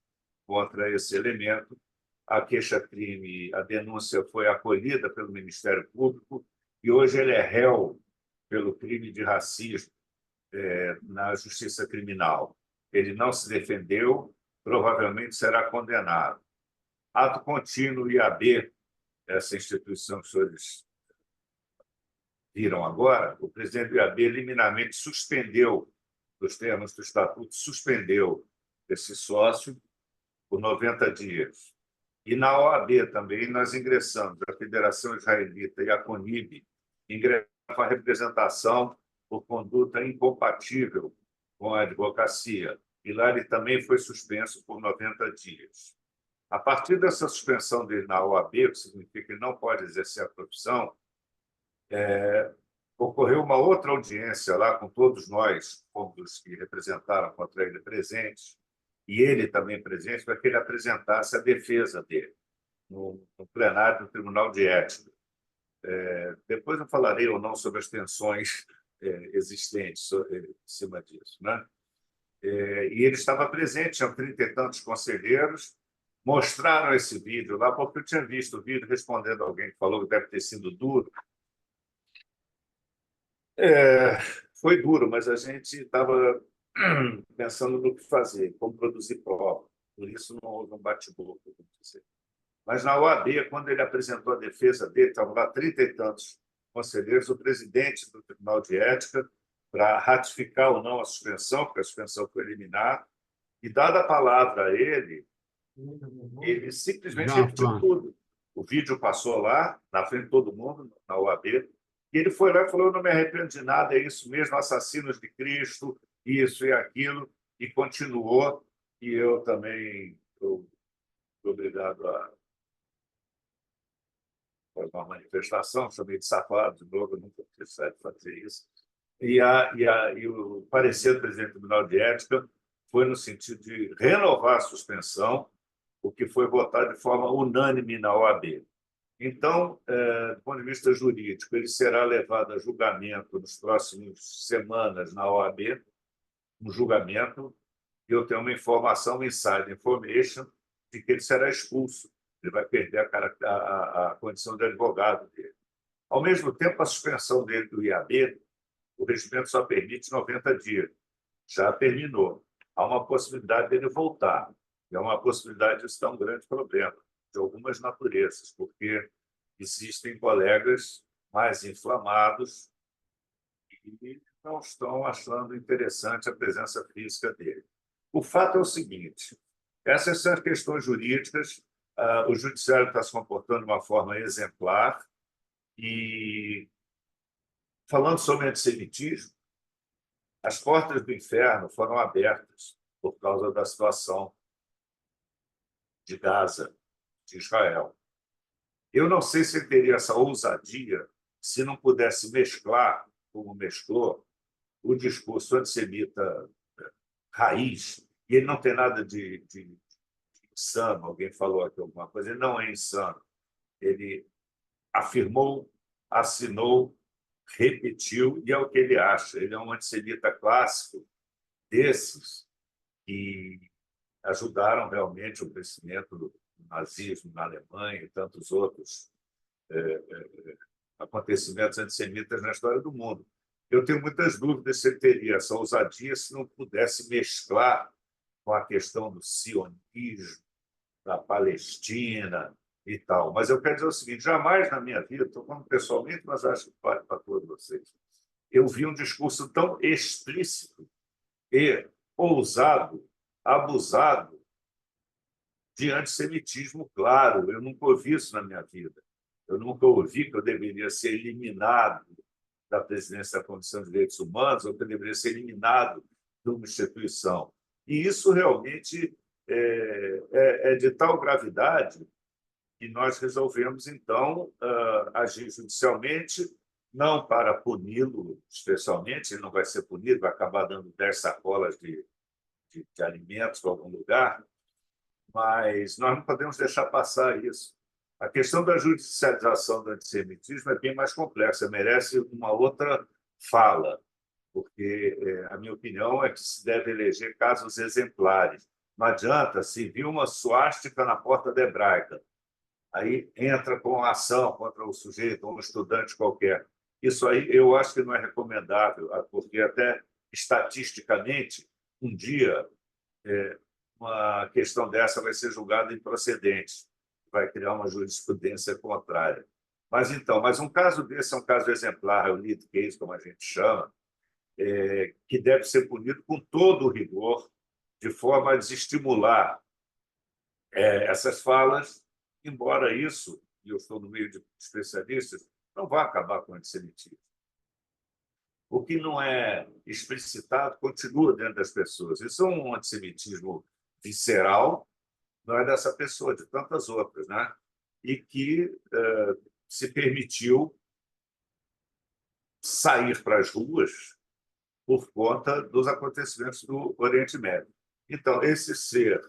contra esse elemento. A queixa-crime, a denúncia foi acolhida pelo Ministério Público e hoje ele é réu pelo crime de racismo na Justiça Criminal. Ele não se defendeu, provavelmente será condenado. Ato contínuo IAB, essa instituição que os senhores viram agora, o presidente do IAB liminarmente suspendeu, nos termos do Estatuto, suspendeu esse sócio por 90 dias. E na OAB também nós ingressamos, a Federação Israelita e a CONIB ingressaram a representação por conduta incompatível com a advocacia. E lá ele também foi suspenso por 90 dias. A partir dessa suspensão dele na OAB, que significa que ele não pode exercer a profissão, ocorreu uma outra audiência lá com todos nós, como os que representaram contra ele presentes, e ele também presente, para que ele apresentasse a defesa dele no plenário do Tribunal de Ética. Depois eu falarei ou não sobre as tensões existentes em cima disso, né? E ele estava presente, tinham 30 e tantos conselheiros, mostraram esse vídeo lá, porque eu tinha visto o vídeo respondendo a alguém que falou que deve ter sido duro. Foi duro, mas a gente estava pensando no que fazer, como produzir prova. Por isso não houve um bate-boca, vamos dizer. Mas na OAB, quando ele apresentou a defesa dele, estavam lá 30 e tantos conselheiros, o presidente do Tribunal de Ética, para ratificar ou não a suspensão, porque a suspensão foi eliminada, e dada a palavra a ele simplesmente Já, repetiu pá. tudo. O vídeo passou lá, na frente de todo mundo, na OAB, e ele foi lá e falou: eu não me arrependo de nada, é isso mesmo, assassinos de Cristo, isso e aquilo, e continuou, e eu também estou obrigado a fazer uma manifestação, chamei de safado de novo, eu nunca precisei fazer isso. E o parecer do presidente do Tribunal de Ética foi no sentido de renovar a suspensão, o que foi votado de forma unânime na OAB. Então, do ponto de vista jurídico, ele será levado a julgamento nas próximas semanas na OAB, um julgamento, e eu tenho uma informação, inside information, de que ele será expulso. Ele vai perder a condição de advogado dele. Ao mesmo tempo, a suspensão dele do IAB, o regimento só permite 90 dias. Já terminou. Há uma possibilidade dele voltar. E é uma possibilidade de estar um grande problema, de algumas naturezas, porque existem colegas mais inflamados e não estão achando interessante a presença física dele. O fato é o seguinte: essas são as questões jurídicas, o judiciário está se comportando de uma forma exemplar e, falando sobre antissemitismo, as portas do inferno foram abertas por causa da situação de Gaza, de Israel. Eu não sei se ele teria essa ousadia se não pudesse mesclar, como mesclou, o discurso antissemita raiz, e ele não tem nada de insano, alguém falou aqui alguma coisa, ele não é insano. Ele afirmou, assinou, repetiu, e é o que ele acha. Ele é um antissemita clássico desses que ajudaram realmente o crescimento do nazismo na Alemanha e tantos outros acontecimentos antissemitas na história do mundo. Eu tenho muitas dúvidas se ele teria essa ousadia se não pudesse mesclar com a questão do sionismo, da Palestina e tal. Mas eu quero dizer o seguinte: jamais na minha vida, estou falando pessoalmente, mas acho que vale para todos vocês, eu vi um discurso tão explícito e ousado, abusado, de antissemitismo, claro. Eu nunca ouvi isso na minha vida. Eu nunca ouvi que eu deveria ser eliminado da presidência da Comissão de Direitos Humanos, ou que eu deveria ser eliminado de uma instituição. E isso realmente é de tal gravidade que nós resolvemos, então, agir judicialmente, não para puni-lo especialmente, ele não vai ser punido, vai acabar dando 10 sacolas de alimentos para algum lugar, mas nós não podemos deixar passar isso. A questão da judicialização do antissemitismo é bem mais complexa, merece uma outra fala, porque a minha opinião é que se deve eleger casos exemplares. Não adianta, se viu uma suástica na porta da Hebraica, aí entra com uma ação contra o sujeito, ou um estudante qualquer. Isso aí eu acho que não é recomendável, porque até estatisticamente, um dia, uma questão dessa vai ser julgada improcedente, vai criar uma jurisprudência contrária. Mas um caso desse é um caso exemplar, é o lead case, como a gente chama, que deve ser punido com todo o rigor, de forma a desestimular essas falas, embora isso, e eu estou no meio de especialistas, não vai acabar com o antissemitismo. O que não é explicitado continua dentro das pessoas. Isso é um antissemitismo visceral, não é dessa pessoa, de tantas outras, né? E que se permitiu sair para as ruas por conta dos acontecimentos do Oriente Médio. Então, esse ser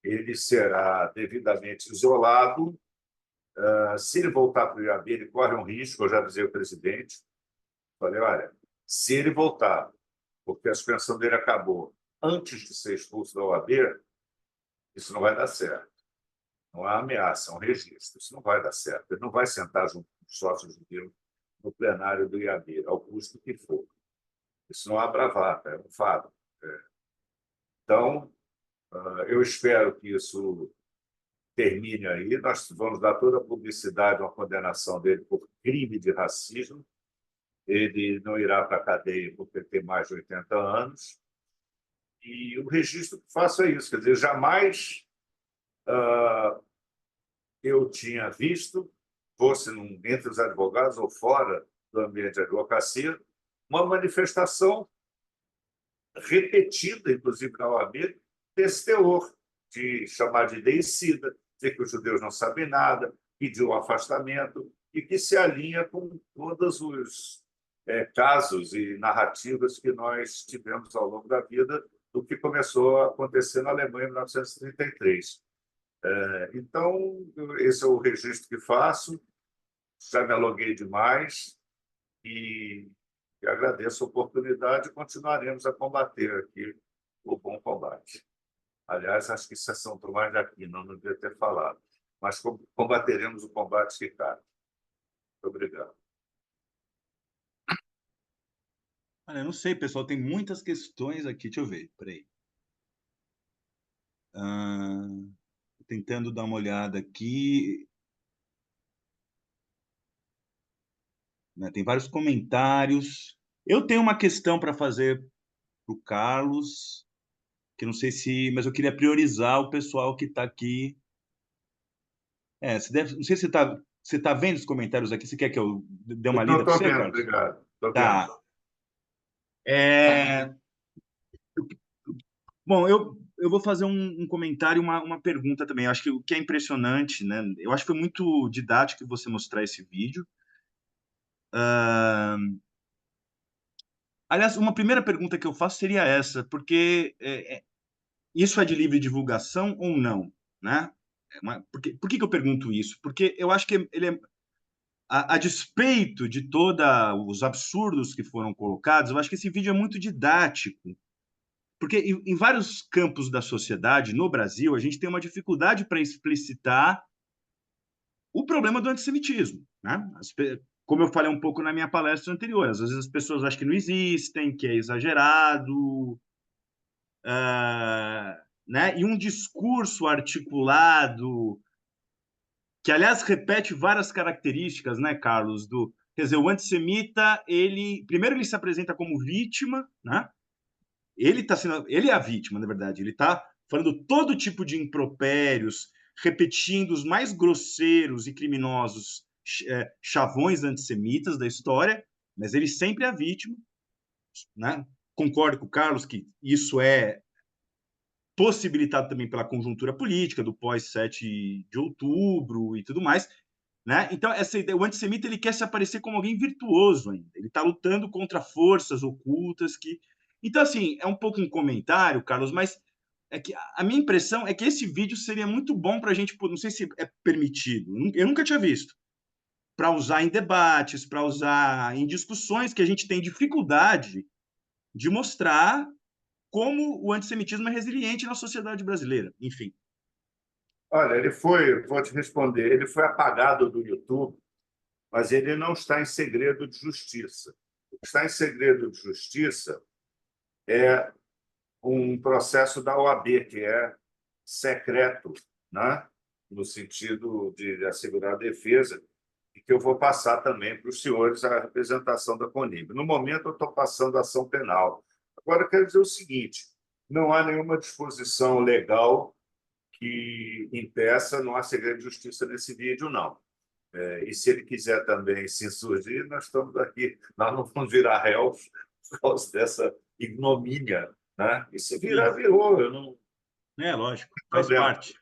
ele será devidamente isolado. Se ele voltar para o IAB, ele corre um risco, eu já avisei o presidente. Falei, olha, se ele voltar, porque a suspensão dele acabou antes de ser expulso da OAB, isso não vai dar certo. Não há ameaça, é um registro. Isso não vai dar certo. Ele não vai sentar junto com os sócios judeus no plenário do IAB, ao custo que for. Isso não é bravata, é um fato. Então, eu espero que isso termine aí. Nós vamos dar toda a publicidade à condenação dele por crime de racismo. Ele não irá para a cadeia porque tem mais de 80 anos. E o registro que faço é isso. Quer dizer, jamais eu tinha visto, fosse entre os advogados ou fora do ambiente de advocacia, uma manifestação repetida, inclusive na OAB, desse teor, de chamar de deicida, dizer que os judeus não sabem nada, pedir o afastamento, e que se alinha com todos os casos e narrativas que nós tivemos ao longo da vida do que começou a acontecer na Alemanha em 1933. Então, esse é o registro que faço. Já me alonguei demais e agradeço a oportunidade e continuaremos a combater aqui o bom combate. Aliás, acho que São Tomás de Aquino, não devia ter falado, mas combateremos o combate que cabe. Muito obrigado. Olha, eu não sei, pessoal, tem muitas questões aqui. Deixa eu ver, peraí. Tentando dar uma olhada aqui. Tem vários comentários. Eu tenho uma questão para fazer para o Carlos, que não sei se... Mas eu queria priorizar o pessoal que está aqui. Não sei se você está vendo os comentários aqui. Você quer que eu dê uma lida para você, vendo, Carlos? obrigado. Tá. Bom, eu vou fazer um comentário, uma pergunta também. Eu acho que o que é impressionante, né? Eu acho que foi muito didático você mostrar esse vídeo. Aliás, uma primeira pergunta que eu faço seria essa, porque isso é de livre divulgação ou não, né? Por que eu pergunto isso? Porque eu acho que ele a despeito de todos os absurdos que foram colocados, eu acho que esse vídeo é muito didático. Porque em vários campos da sociedade, no Brasil, a gente tem uma dificuldade para explicitar o problema do antissemitismo, né? como eu falei um pouco na minha palestra anterior, às vezes as pessoas acham que não existem, que é exagerado, né? E um discurso articulado, que, aliás, repete várias características, né, Carlos? Quer dizer, o antissemita, primeiro ele se apresenta como vítima, né? Ele é a vítima, na verdade. Ele está falando todo tipo de impropérios, repetindo os mais grosseiros e criminosos chavões antissemitas da história, mas ele sempre é a vítima, né? Concordo com o Carlos que isso é possibilitado também pela conjuntura política do pós-7 de outubro e tudo mais, né? Então, essa ideia, o antissemita ele quer se aparecer como alguém virtuoso ainda. Ele está lutando contra forças ocultas que... Então, assim, é um pouco um comentário, Carlos, mas é que a minha impressão é que esse vídeo seria muito bom para a gente, não sei se é permitido, eu nunca tinha visto, para usar em debates, para usar em discussões que a gente tem dificuldade de mostrar como o antissemitismo é resiliente na sociedade brasileira. Enfim. Olha, vou te responder, ele foi apagado do YouTube, mas ele não está em segredo de justiça. O que está em segredo de justiça é um processo da OAB, que é secreto, né? No sentido de assegurar a defesa, e que eu vou passar também para os senhores a representação da CONIB. No momento, eu estou passando a ação penal. Agora, eu quero dizer o seguinte, não há nenhuma disposição legal que impeça, não há segredo de justiça nesse vídeo, não. E se ele quiser também se insurgir, nós estamos aqui. Nós não vamos virar réus por causa dessa ignomínia, né? E se virar, virou. Eu não... Lógico, faz problema. parte.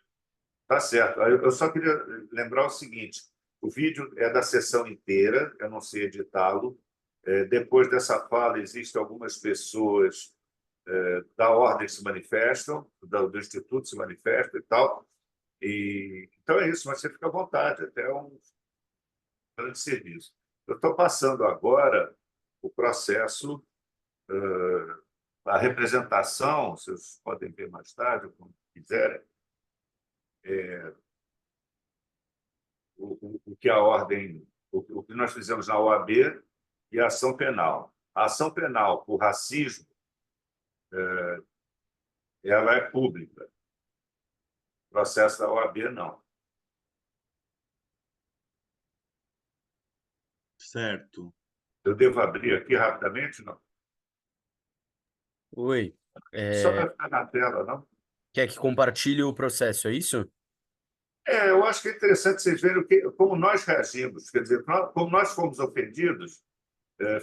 Tá certo. Eu só queria lembrar o seguinte, o vídeo é da sessão inteira, eu não sei editá-lo. Depois dessa fala, existem algumas pessoas da ordem se manifestam, do Instituto se manifestam e tal. Então é isso, mas você fica à vontade, até um grande serviço. Eu estou passando agora o processo, a representação, vocês podem ver mais tarde, como quiserem, o que a ordem, o que nós fizemos na OAB e a ação penal. A ação penal por racismo, ela é pública. O processo da OAB, não. Certo. Eu devo abrir aqui rapidamente, não? Oi. Só para ficar na tela, não? Quer que compartilhe o processo, é isso? Eu acho que é interessante vocês verem como nós reagimos. Quer dizer, como nós fomos ofendidos,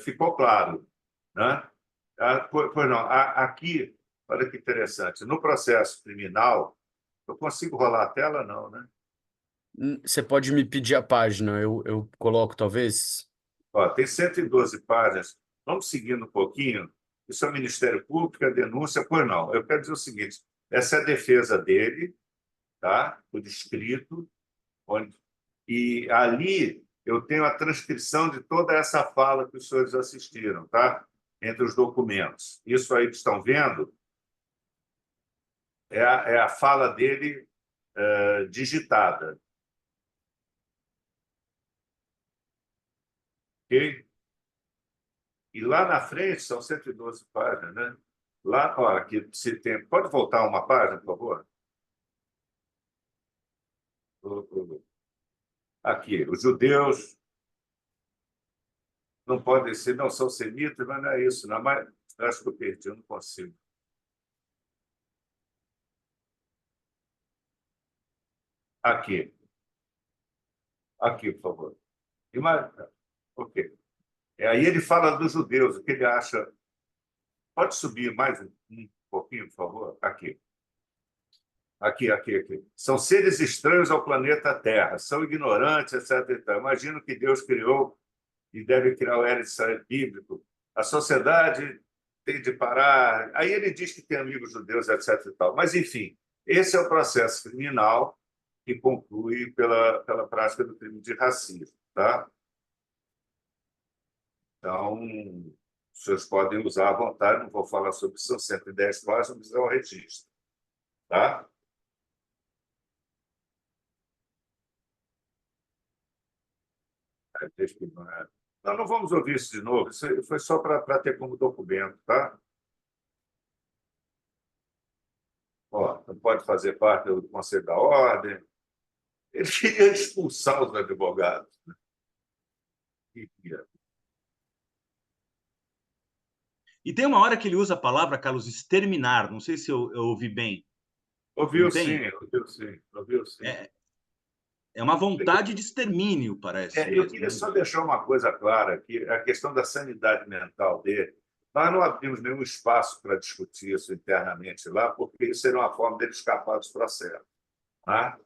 ficou claro, né? Pois não, aqui, olha que interessante, no processo criminal, eu consigo rolar a tela? Não, né? Você pode me pedir a página, eu coloco, talvez? Ó, tem 112 páginas. Vamos seguindo um pouquinho. Isso é o Ministério Público, a denúncia. Pois não, eu quero dizer o seguinte, essa é a defesa dele, tá? Por escrito, e ali eu tenho a transcrição de toda essa fala que os senhores assistiram, tá? Entre os documentos. Isso aí que estão vendo é a fala dele digitada. Ok? E lá na frente são 112 páginas, né? Lá, ó, aqui se tem... Pode voltar uma página, por favor? Aqui, os judeus não podem ser, não são semitas, mas não é isso. Não, mas acho que eu perdi, eu não consigo. Aqui. Aqui, por favor. Ok. Aí ele fala dos judeus, o que ele acha. Pode subir mais um pouquinho, por favor? Aqui. Aqui. São seres estranhos ao planeta Terra, são ignorantes, etc. Então, imagino que Deus criou e deve criar o Eretz Israel bíblico. A sociedade tem de parar. Aí ele diz que tem amigos judeus, etc. E tal. Mas, enfim, esse é o processo criminal que conclui pela prática do crime de racismo. Tá? Então, os senhores podem usar à vontade, não vou falar sobre isso, são 110 páginas, mas é o registro. Tá? Diz que não é. Não, não vamos ouvir isso de novo. Isso aí foi só para ter como documento, tá? Ó, não pode fazer parte do Conselho da Ordem. Ele queria expulsar os advogados. Queria. E tem uma hora que ele usa a palavra, Carlos, exterminar. Não sei se eu ouvi bem. Ouviu Não tem? sim, ouviu sim, ouviu sim. É uma vontade de extermínio, parece Eu mesmo, queria né? só deixar uma coisa clara, que a questão da sanidade mental dele, nós não abrimos nenhum espaço para discutir isso internamente lá, porque isso seria uma forma dele escapar dos processos. Tá?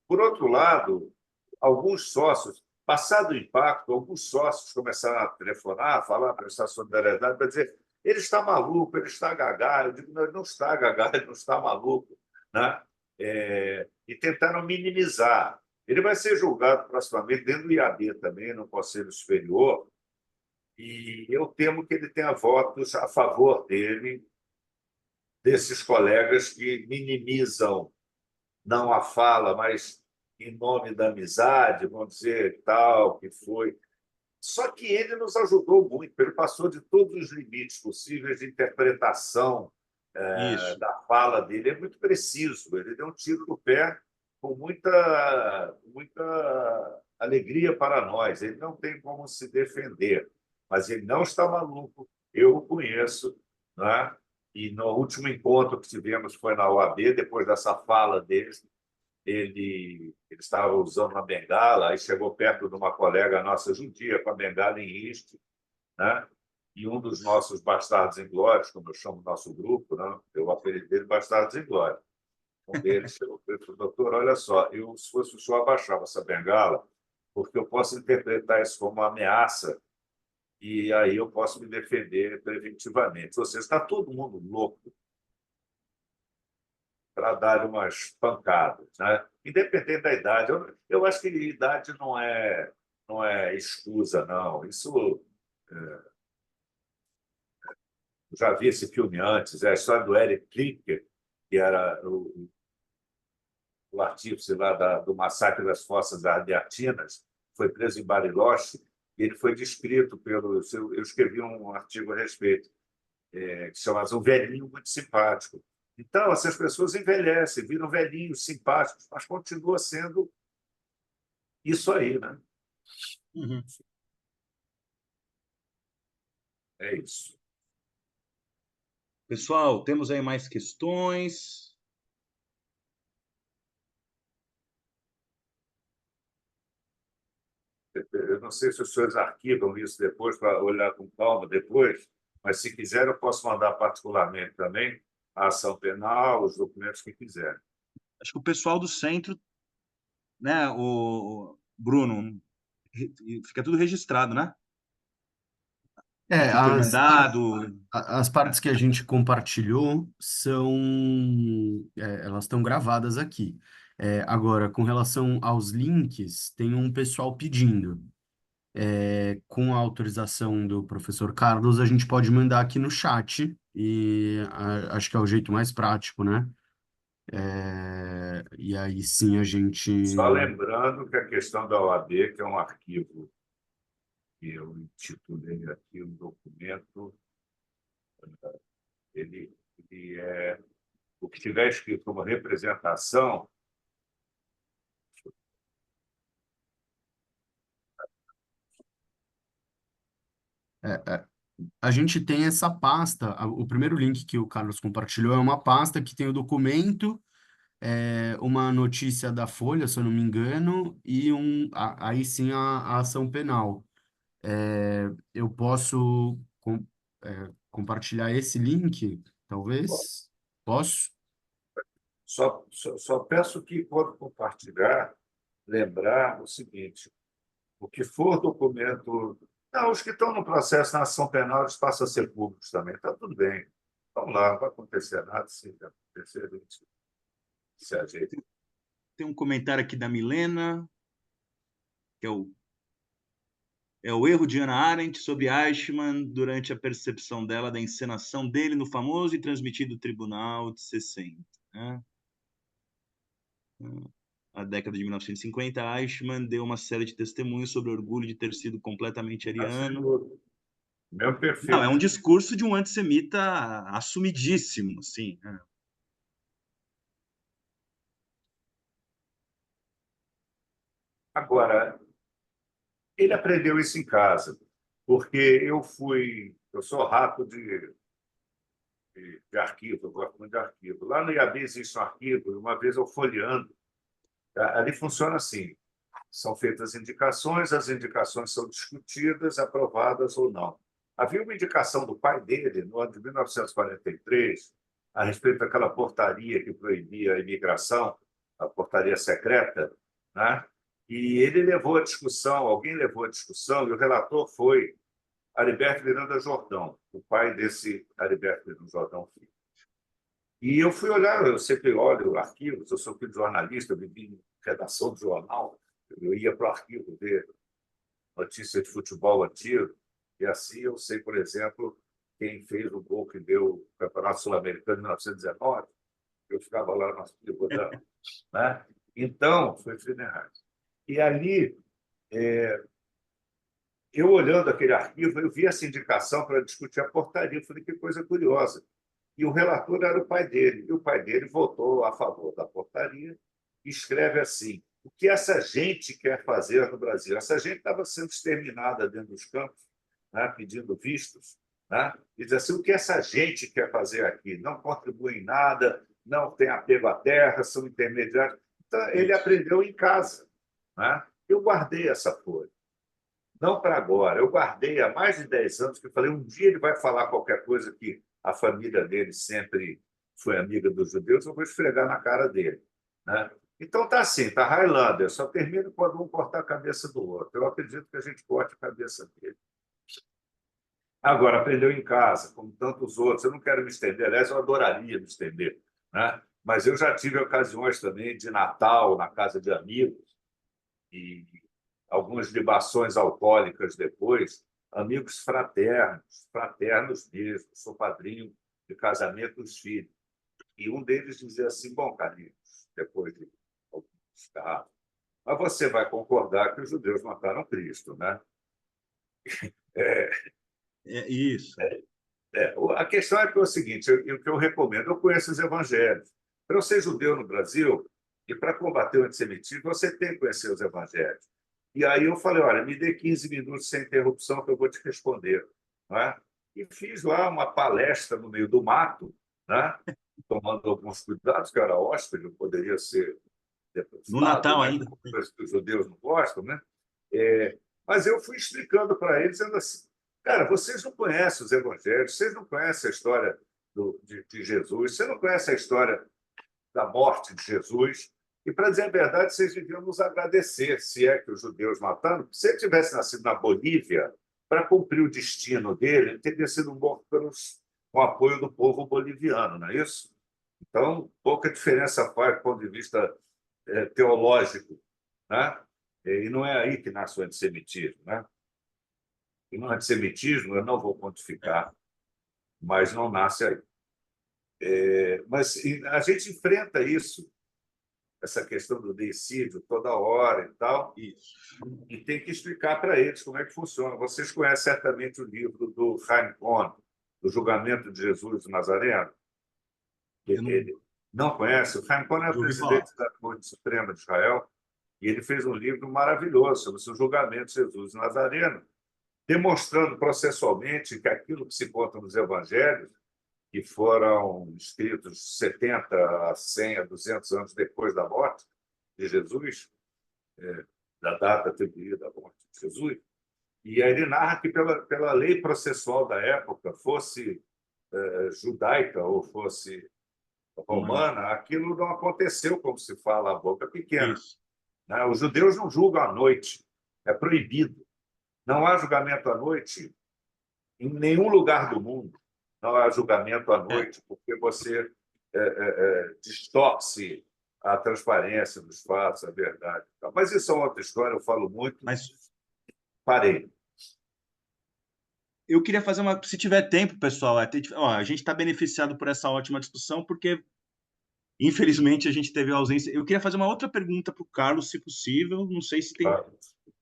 Por outro lado, alguns sócios, passado o impacto, alguns sócios começaram a telefonar, a falar, prestar solidariedade, para dizer ele está maluco, ele está gagá. Eu digo, não, ele não está gagá, ele não está maluco. Né? E tentaram minimizar. Ele vai ser julgado proximamente dentro do IAD também, no Conselho Superior, e eu temo que ele tenha votos a favor dele, desses colegas que minimizam não a fala, mas em nome da amizade, vamos dizer, tal, que foi. Só que ele nos ajudou muito, ele passou de todos os limites possíveis de interpretação Isso. da fala dele, é muito preciso, ele deu um tiro no pé com muita alegria para nós, ele não tem como se defender, mas ele não está maluco, eu o conheço, né? E no último encontro que tivemos foi na OAB, depois dessa fala dele, ele estava usando uma bengala, aí chegou perto de uma colega nossa judia com a bengala em riste, né? E um dos nossos bastardos inglórios, como eu chamo o nosso grupo, né? Eu apelido dele Bastardos Inglórios. Um deles chegou e falou, doutor, olha só, se fosse o senhor, abaixava essa bengala, porque eu posso interpretar isso como uma ameaça e aí eu posso me defender preventivamente. Ou seja, está todo mundo louco para dar umas pancadas, né? Independente da idade. Eu acho que idade não é excusa, não. Isso, eu já vi esse filme antes, é a história do Eric Klinker, que era o artífice lá do massacre das Fossas Ardeatinas, foi preso em Bariloche, e ele foi descrito pelo... Eu escrevi um artigo a respeito, que se chama Um Velhinho Muito Simpático. Então, essas pessoas envelhecem, viram velhinhos simpáticos, mas continua sendo isso aí, né? Uhum. É isso. Pessoal, temos aí mais questões. Eu não sei se os senhores arquivam isso depois para olhar com calma depois, mas se quiser eu posso mandar particularmente também a ação penal, os documentos que quiserem. Acho que o pessoal do centro, né, o Bruno, fica tudo registrado, né? É, Que foi mandado. as partes que a gente compartilhou são, elas estão gravadas aqui. Agora, com relação aos links, tem um pessoal pedindo. Com a autorização do professor Carlos, a gente pode mandar aqui no chat e acho que é o jeito mais prático, né? E aí sim a gente... Só lembrando que a questão da OAB, que é um arquivo que eu intitulei aqui, um documento, ele é o que tiver escrito como representação. A gente tem essa pasta, o primeiro link que o Carlos compartilhou é uma pasta que tem o documento, uma notícia da Folha, se eu não me engano, e aí sim a ação penal. Eu posso compartilhar esse link, talvez? Posso? Só peço que, quando compartilhar, lembrar o seguinte: o que for documento. Não, os que estão no processo na ação penal, eles passam a ser públicos também. Está tudo bem. Vamos lá, não vai acontecer nada. Se acontecer, a gente se ajeita. Tem um comentário aqui da Milena, que é o erro de Hannah Arendt sobre Eichmann durante a percepção dela da encenação dele no famoso e transmitido Tribunal de 60. Né? a década de 1950, Eichmann deu uma série de testemunhos sobre o orgulho de ter sido completamente ariano. Meu perfil. Não, é um discurso de um antissemita assumidíssimo, assim, né? Agora, ele aprendeu isso em casa, porque eu sou rato de arquivo, eu gosto muito de arquivo. Lá no IAB existe um arquivo, e uma vez eu folheando, ali funciona assim, são feitas indicações, as indicações são discutidas, aprovadas ou não. Havia uma indicação do pai dele, no ano de 1943, a respeito daquela portaria que proibia a imigração, a portaria secreta, né? E ele levou a discussão, alguém levou a discussão, e o relator foi Heriberto Miranda Jordão, o pai desse Heriberto Miranda Jordão Filho. E eu fui olhar, eu sempre olho arquivos, eu sou filho de jornalista, eu vivi em redação de jornal, eu ia para o arquivo ver notícia de futebol antigo, e assim eu sei, por exemplo, quem fez o gol que deu o Campeonato Sul-Americano em 1919, eu ficava lá no arquivo, né? Então, foi Friedrich. E ali, eu olhando aquele arquivo, eu vi essa indicação para discutir a portaria, eu falei, que coisa curiosa. E o relator era o pai dele, e o pai dele votou a favor da portaria e escreve assim: o que essa gente quer fazer no Brasil? Essa gente estava sendo exterminada dentro dos campos, né, pedindo vistos, né? E diz assim: o que essa gente quer fazer aqui? Não contribui em nada, não tem apego à terra, são intermediários. Então, ele aprendeu em casa, né? Eu guardei essa folha. Não para agora, eu guardei há mais de 10 anos, que eu falei, um dia ele vai falar qualquer coisa que a família dele sempre foi amiga dos judeus, eu vou esfregar na cara dele, né? Então tá assim, tá Highlander, só termina quando um cortar a cabeça do outro. Eu acredito que a gente corte a cabeça dele. Agora, aprendeu em casa, como tantos outros. Eu não quero me estender, aliás, eu adoraria me estender, né? Mas eu já tive ocasiões também de Natal na casa de amigos e algumas libações alcoólicas depois, amigos fraternos mesmo. Sou padrinho de casamento dos filhos. E um deles dizia assim: bom, Carlinhos, depois de alguns carros, mas você vai concordar que os judeus mataram Cristo, né? É isso. A questão é que é o seguinte: o que eu recomendo, eu conheço os evangelhos. Para eu ser judeu no Brasil e para combater o antissemitismo, você tem que conhecer os evangelhos. E aí eu falei: olha, me dê 15 minutos sem interrupção que eu vou te responder. Não é? E fiz lá uma palestra no meio do mato, né? Tomando alguns cuidados, que eu era hóspede, eu poderia ser No Natal né? ainda. Coisas que os judeus não gostam, né? Mas eu fui explicando para eles, dizendo assim: cara, vocês não conhecem os evangelhos, vocês não conhecem a história de Jesus, vocês não conhecem a história da morte de Jesus. E, para dizer a verdade, vocês deviam nos agradecer, se é que os judeus mataram. Se ele tivesse nascido na Bolívia, para cumprir o destino dele, ele teria sido morto com o apoio do povo boliviano, não é isso? Então, pouca diferença faz do ponto de vista teológico, né? E não é aí que nasce o antissemitismo, né? E no antissemitismo, eu não vou pontificar, mas não nasce aí. Mas a gente enfrenta isso, essa questão do deicídio toda hora e tal, Isso. e tem que explicar para eles como é que funciona. Vocês conhecem certamente o livro do Chaim Cohn, do Julgamento de Jesus Nazareno? Ele não conhece? O Chaim Cohn é o presidente da Corte Suprema de Israel, e ele fez um livro maravilhoso sobre o julgamento de Jesus Nazareno, demonstrando processualmente que aquilo que se conta nos evangelhos, que foram escritos 70 a 100 a 200 anos depois da morte de Jesus, da data atribuída à morte de Jesus, e aí ele narra que pela lei processual da época, fosse judaica ou fosse romana, aquilo não aconteceu, como se fala, a boca pequena. Isso. Né? Os judeus não julgam à noite, é proibido. Não há julgamento à noite em nenhum lugar do mundo. Não há julgamento à noite, porque você distorce a transparência dos fatos, a verdade. Mas isso é outra história, eu falo muito. Mas Parei. eu queria fazer uma... Se tiver tempo, pessoal, a gente está beneficiado por essa ótima discussão, porque Infelizmente, a gente teve a ausência. Eu queria fazer uma outra pergunta para o Carlos, se possível. Não sei se tem. Tá?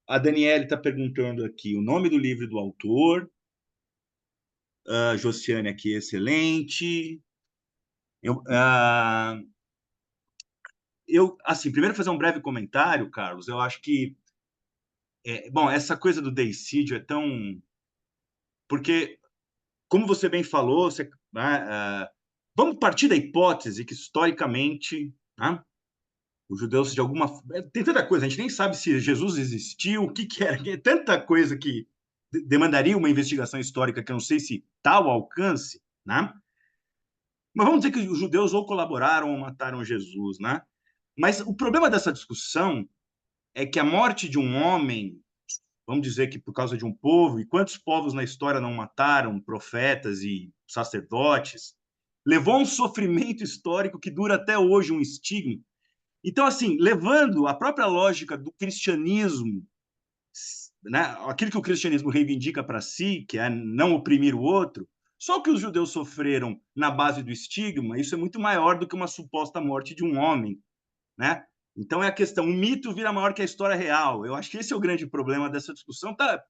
A Daniele está perguntando aqui o nome do livro do autor. A Josiane aqui, excelente. Assim, primeiro fazer um breve comentário, Carlos. Eu acho que, bom, essa coisa do deicídio é tão... Porque, como você bem falou, vamos partir da hipótese que, historicamente, né, os judeus, de alguma... Tem tanta coisa, a gente nem sabe se Jesus existiu, o que era, tanta coisa que demandaria uma investigação histórica que eu não sei se tal alcance, né? Mas vamos dizer que os judeus ou colaboraram ou mataram Jesus, né? Mas o problema dessa discussão é que a morte de um homem, vamos dizer que por causa de um povo, e quantos povos na história não mataram profetas e sacerdotes, levou a um sofrimento histórico que dura até hoje, um estigma. Então, assim, levando a própria lógica do cristianismo, né, aquilo que o cristianismo reivindica para si, que é não oprimir o outro, só o que os judeus sofreram na base do estigma, isso é muito maior do que uma suposta morte de um homem, né? Então é a questão, o mito vira maior que a história real. Eu acho que esse é o grande problema dessa discussão. Tá,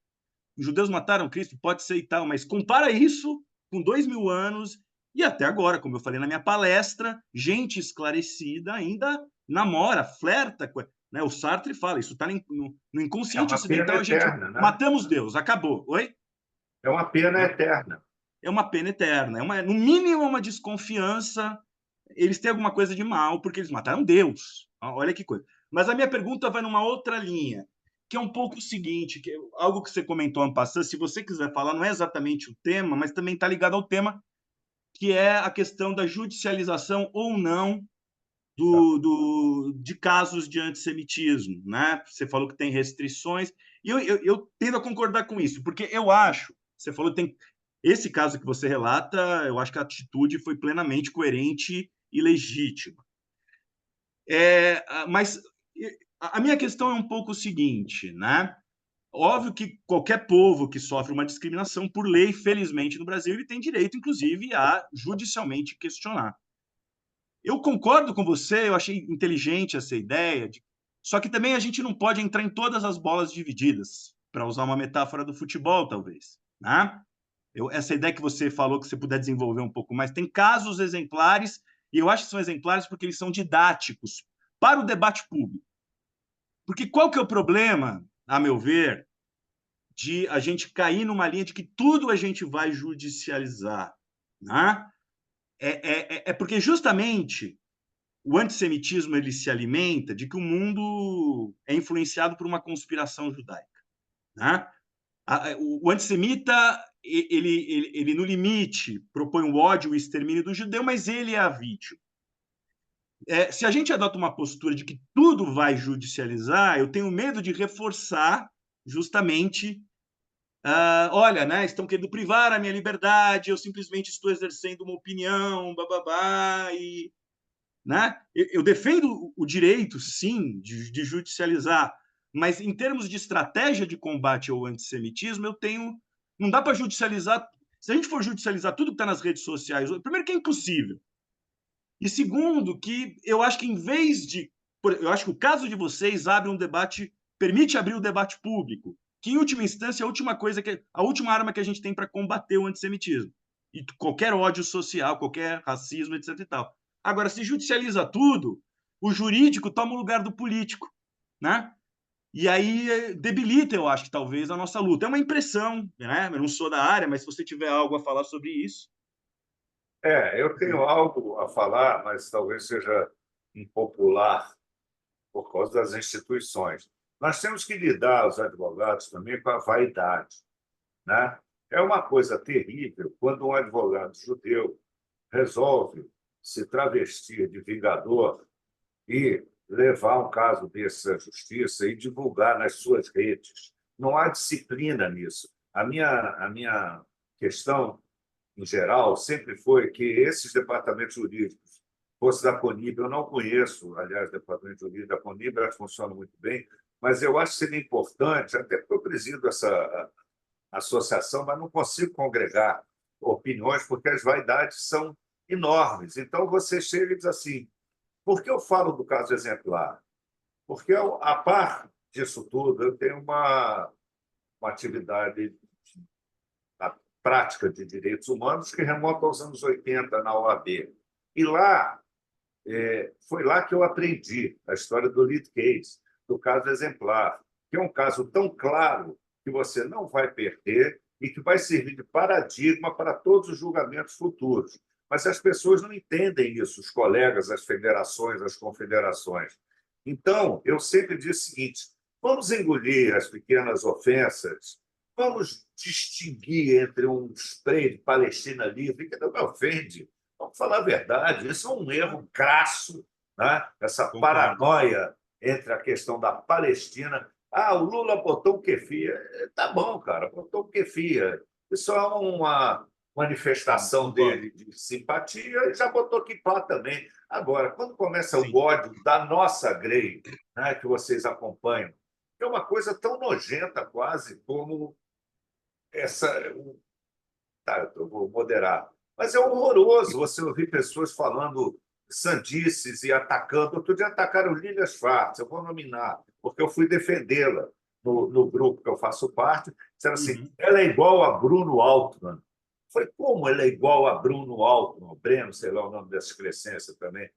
os judeus mataram Cristo, pode ser e tal, mas compara isso com 2000 anos e até agora, como eu falei na minha palestra, gente esclarecida ainda namora, flerta com... Né? O Sartre fala, isso está no inconsciente uma pena ocidental, a gente eterna, né? matamos Deus, acabou. Oi? É uma pena eterna. É uma pena eterna, no mínimo uma desconfiança, eles têm alguma coisa de mal, porque eles mataram Deus. Olha que coisa. Mas a minha pergunta vai numa outra linha, que é um pouco o seguinte, que é algo que você comentou ano passado, se você quiser falar, não é exatamente o tema, mas também está ligado ao tema, que é a questão da judicialização ou não de casos de antissemitismo. Né? Você falou que tem restrições, e eu tendo a concordar com isso, porque eu acho, você falou que tem... Esse caso que você relata, eu acho que a atitude foi plenamente coerente e legítima. Mas a minha questão é um pouco o seguinte, né? Óbvio que qualquer povo que sofre uma discriminação por lei, felizmente no Brasil, ele tem direito, inclusive, a judicialmente questionar. Eu concordo com você, eu achei inteligente essa ideia, só que também a gente não pode entrar em todas as bolas divididas, para usar uma metáfora do futebol, talvez. Né? Essa ideia que você falou, que você puder desenvolver um pouco mais, tem casos exemplares, e eu acho que são exemplares porque eles são didáticos para o debate público. Porque qual que é o problema, a meu ver, de a gente cair numa linha de que tudo a gente vai judicializar? Né? Porque justamente o antissemitismo ele se alimenta de que o mundo é influenciado por uma conspiração judaica. Né? O antissemita, ele no limite propõe o ódio e o extermínio do judeu, mas ele é a vítima. Se a gente adota uma postura de que tudo vai judicializar, eu tenho medo de reforçar justamente, olha, né, estão querendo privar a minha liberdade, eu simplesmente estou exercendo uma opinião, bababá, e... Né? Eu defendo o direito, sim, de judicializar, mas em termos de estratégia de combate ao antissemitismo, não dá para judicializar. Se a gente for judicializar tudo que está nas redes sociais, primeiro que é impossível. E segundo, que eu acho que em vez de... Eu acho que o caso de vocês abre um debate, permite abrir o debate público, que em última instância é a última arma que a gente tem para combater o antissemitismo. E qualquer ódio social, qualquer racismo, etc. e tal. Agora, se judicializa tudo, o jurídico toma o lugar do político, né? E aí debilita, eu acho que talvez, a nossa luta. É uma impressão, né? Eu não sou da área, mas se você tiver algo a falar sobre isso. Eu tenho algo a falar, mas talvez seja impopular por causa das instituições. Nós temos que lidar, os advogados, também com a vaidade. Né? É uma coisa terrível quando um advogado judeu resolve se travestir de vingador e levar um caso desse à justiça e divulgar nas suas redes. Não há disciplina nisso. A minha questão, em geral, sempre foi que esses departamentos jurídicos, fosse da Conib, eu não conheço, aliás, o departamento jurídico da Conib, elas funcionam muito bem, mas eu acho que seria importante, até porque eu presido essa associação, mas não consigo congregar opiniões, porque as vaidades são enormes. Então, você chega e diz assim, Por que eu falo do caso exemplar? Porque, a par disso tudo, eu tenho uma atividade na prática de direitos humanos que remonta aos anos 80 na OAB. E lá, foi lá que eu aprendi a história do lead case, do caso exemplar, que é um caso tão claro que você não vai perder e que vai servir de paradigma para todos os julgamentos futuros. Mas as pessoas não entendem isso, os colegas, as federações, as confederações. Então, eu sempre digo o seguinte: vamos engolir as pequenas ofensas, vamos distinguir entre um spray de Palestina livre, que não me ofende. Vamos falar a verdade, isso é um erro crasso, né? Essa Concordo. paranoia entre a questão da Palestina. Ah, o Lula botou um kefir. Tá bom, cara, botou um kefir. Isso é uma manifestação Concordo. dele de simpatia e já botou kippah também. Agora, quando começa Sim. o ódio da nossa Grey, né, que vocês acompanham, é uma coisa tão nojenta quase como essa. Tá, eu vou moderar. Mas é horroroso você ouvir pessoas falando sandices e atacando. Outro dia atacaram Lília Schwartz, eu vou nominar, porque eu fui defendê-la no grupo que eu faço parte. Disseram assim: ela é igual a Bruno Altman. Eu falei: como ela é igual a Bruno Altman? Breno, sei lá o nome dessa excrescência também.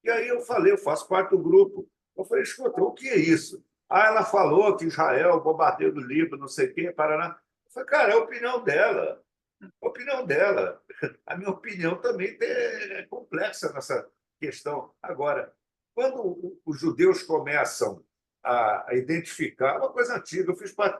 E aí eu falei: eu faço parte do grupo. Eu falei: escuta, o que é isso? Ah, ela falou que Israel bombardeio do Líbano, não sei o quê, Paraná. Eu falei: cara, é a opinião dela. A opinião dela. A minha opinião também é complexa nessa questão. Agora, quando os judeus começam a identificar uma coisa antiga, eu fiz parte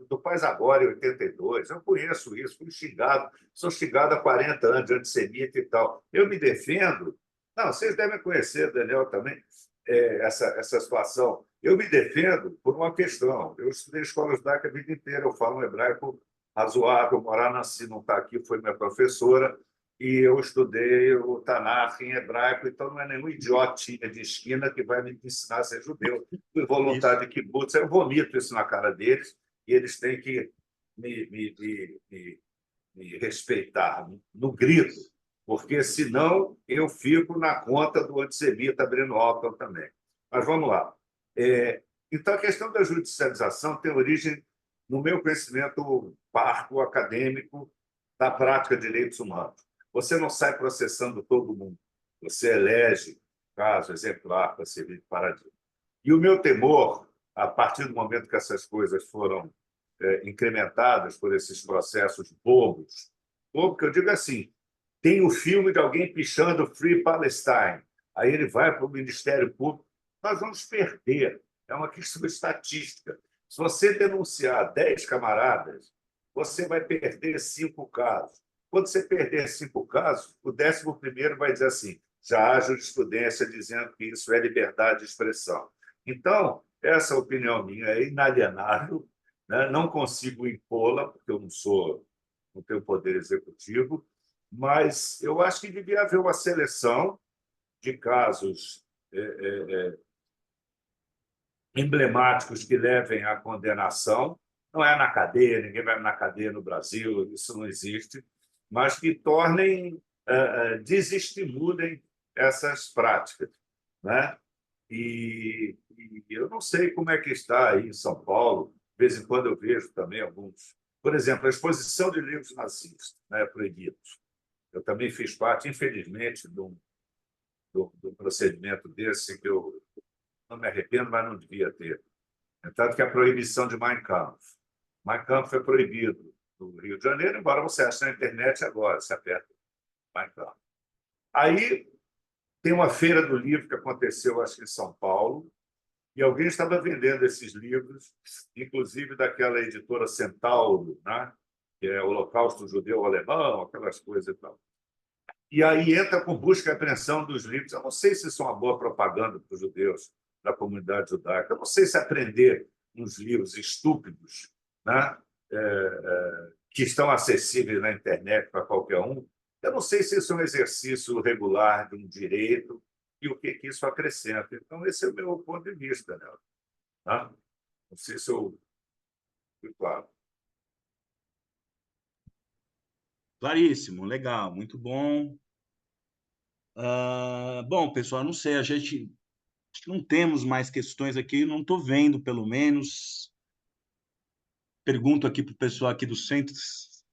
do Paz Agora, em 82, eu conheço isso, fui xingado, sou xingado há 40 anos de antissemita e tal. Eu me defendo. Não, vocês devem conhecer, Daniel, também, essa situação. Eu me defendo por uma questão. Eu estudei escola judaica a vida inteira, eu falo um hebraico razoável. Morar Nasci não está aqui, foi minha professora, e eu estudei o Tanakh em hebraico, então não é nenhum idiotinha de esquina que vai me ensinar a ser judeu. Fui voluntário de kibbutz, eu vomito isso na cara deles, e eles têm que me respeitar no grito, porque senão eu fico na conta do antissemita Breno Altman também. Mas vamos lá. Então, a questão da judicialização tem origem no meu conhecimento parco acadêmico da prática de direitos humanos. Você não sai processando todo mundo. Você elege caso exemplar para servir de paradigma. E o meu temor, a partir do momento que essas coisas foram incrementadas por esses processos bobos, bobo que eu digo assim, tem o filme de alguém pichando Free Palestine, aí ele vai para o Ministério Público, nós vamos perder. É uma questão estatística. Se você denunciar 10 camaradas, você vai perder 5 casos. Quando você perder 5 casos, o 11º vai dizer assim: já há jurisprudência dizendo que isso é liberdade de expressão. Então, essa opinião minha é inalienável, né? Não consigo impô-la, porque eu não tenho poder executivo, mas eu acho que devia haver uma seleção de casos emblemáticos que levem à condenação. Não é na cadeia, ninguém vai na cadeia no Brasil, isso não existe, mas que tornem, desestimulem essas práticas, né? E eu não sei como é que está aí em São Paulo, de vez em quando eu vejo também alguns. Por exemplo, a exposição de livros nazistas, né, proibidos. Eu também fiz parte, infelizmente, de um procedimento desse que eu não me arrependo, mas não devia ter. Tanto que a proibição de Mein Kampf. Mein Kampf foi proibido no Rio de Janeiro, embora você ache na internet agora, se aperta Mein Kampf. Aí tem uma feira do livro que aconteceu, acho que em São Paulo, e alguém estava vendendo esses livros, inclusive daquela editora Centauro, né? Que é o Holocausto Judeu Alemão, aquelas coisas e tal. E aí entra com busca e apreensão dos livros. Eu não sei se isso é uma boa propaganda para os judeus da comunidade judaica. Eu não sei se aprender uns livros estúpidos, né? Que estão acessíveis na internet para qualquer um. Eu não sei se isso é um exercício regular de um direito e o que isso acrescenta. Então, esse é o meu ponto de vista, né? Tá? Não sei se eu fui claro. Claríssimo, legal, muito bom. Bom, pessoal, não sei, acho que não temos mais questões aqui, não estou vendo, pelo menos. Pergunto aqui para o pessoal aqui do centro se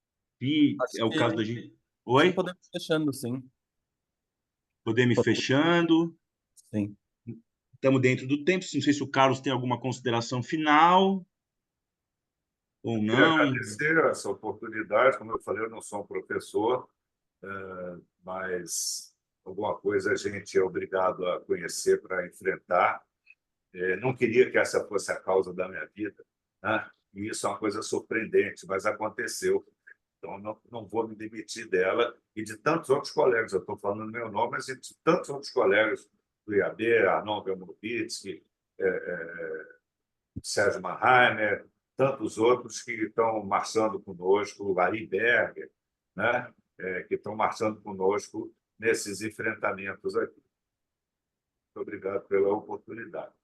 Acho é o caso da que, gente. acho que Oi? podemos ir fechando, sim. Podemos ir fechando. Sim. Estamos dentro do tempo. Não sei se o Carlos tem alguma consideração final ou Queria não. agradecer essa oportunidade. Como eu falei, eu não sou um professor, mas alguma coisa a gente é obrigado a conhecer para enfrentar. Não queria que essa fosse a causa da minha vida, né? E isso é uma coisa surpreendente, mas aconteceu. Então, não vou me demitir dela e de tantos outros colegas. Eu estou falando no meu nome, mas de tantos outros colegas do IAB, Arnon Belmovitsky, Sérgio Mannheimer, tantos outros que estão marchando conosco, o Ari Berger, né? Que estão marchando conosco nesses enfrentamentos aqui. Muito obrigado pela oportunidade.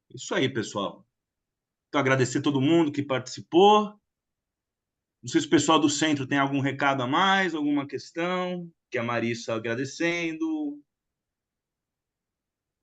Isso aí, pessoal. Então, agradecer a todo mundo que participou. Não sei se o pessoal do centro tem algum recado a mais, alguma questão, que a Marissa agradecendo.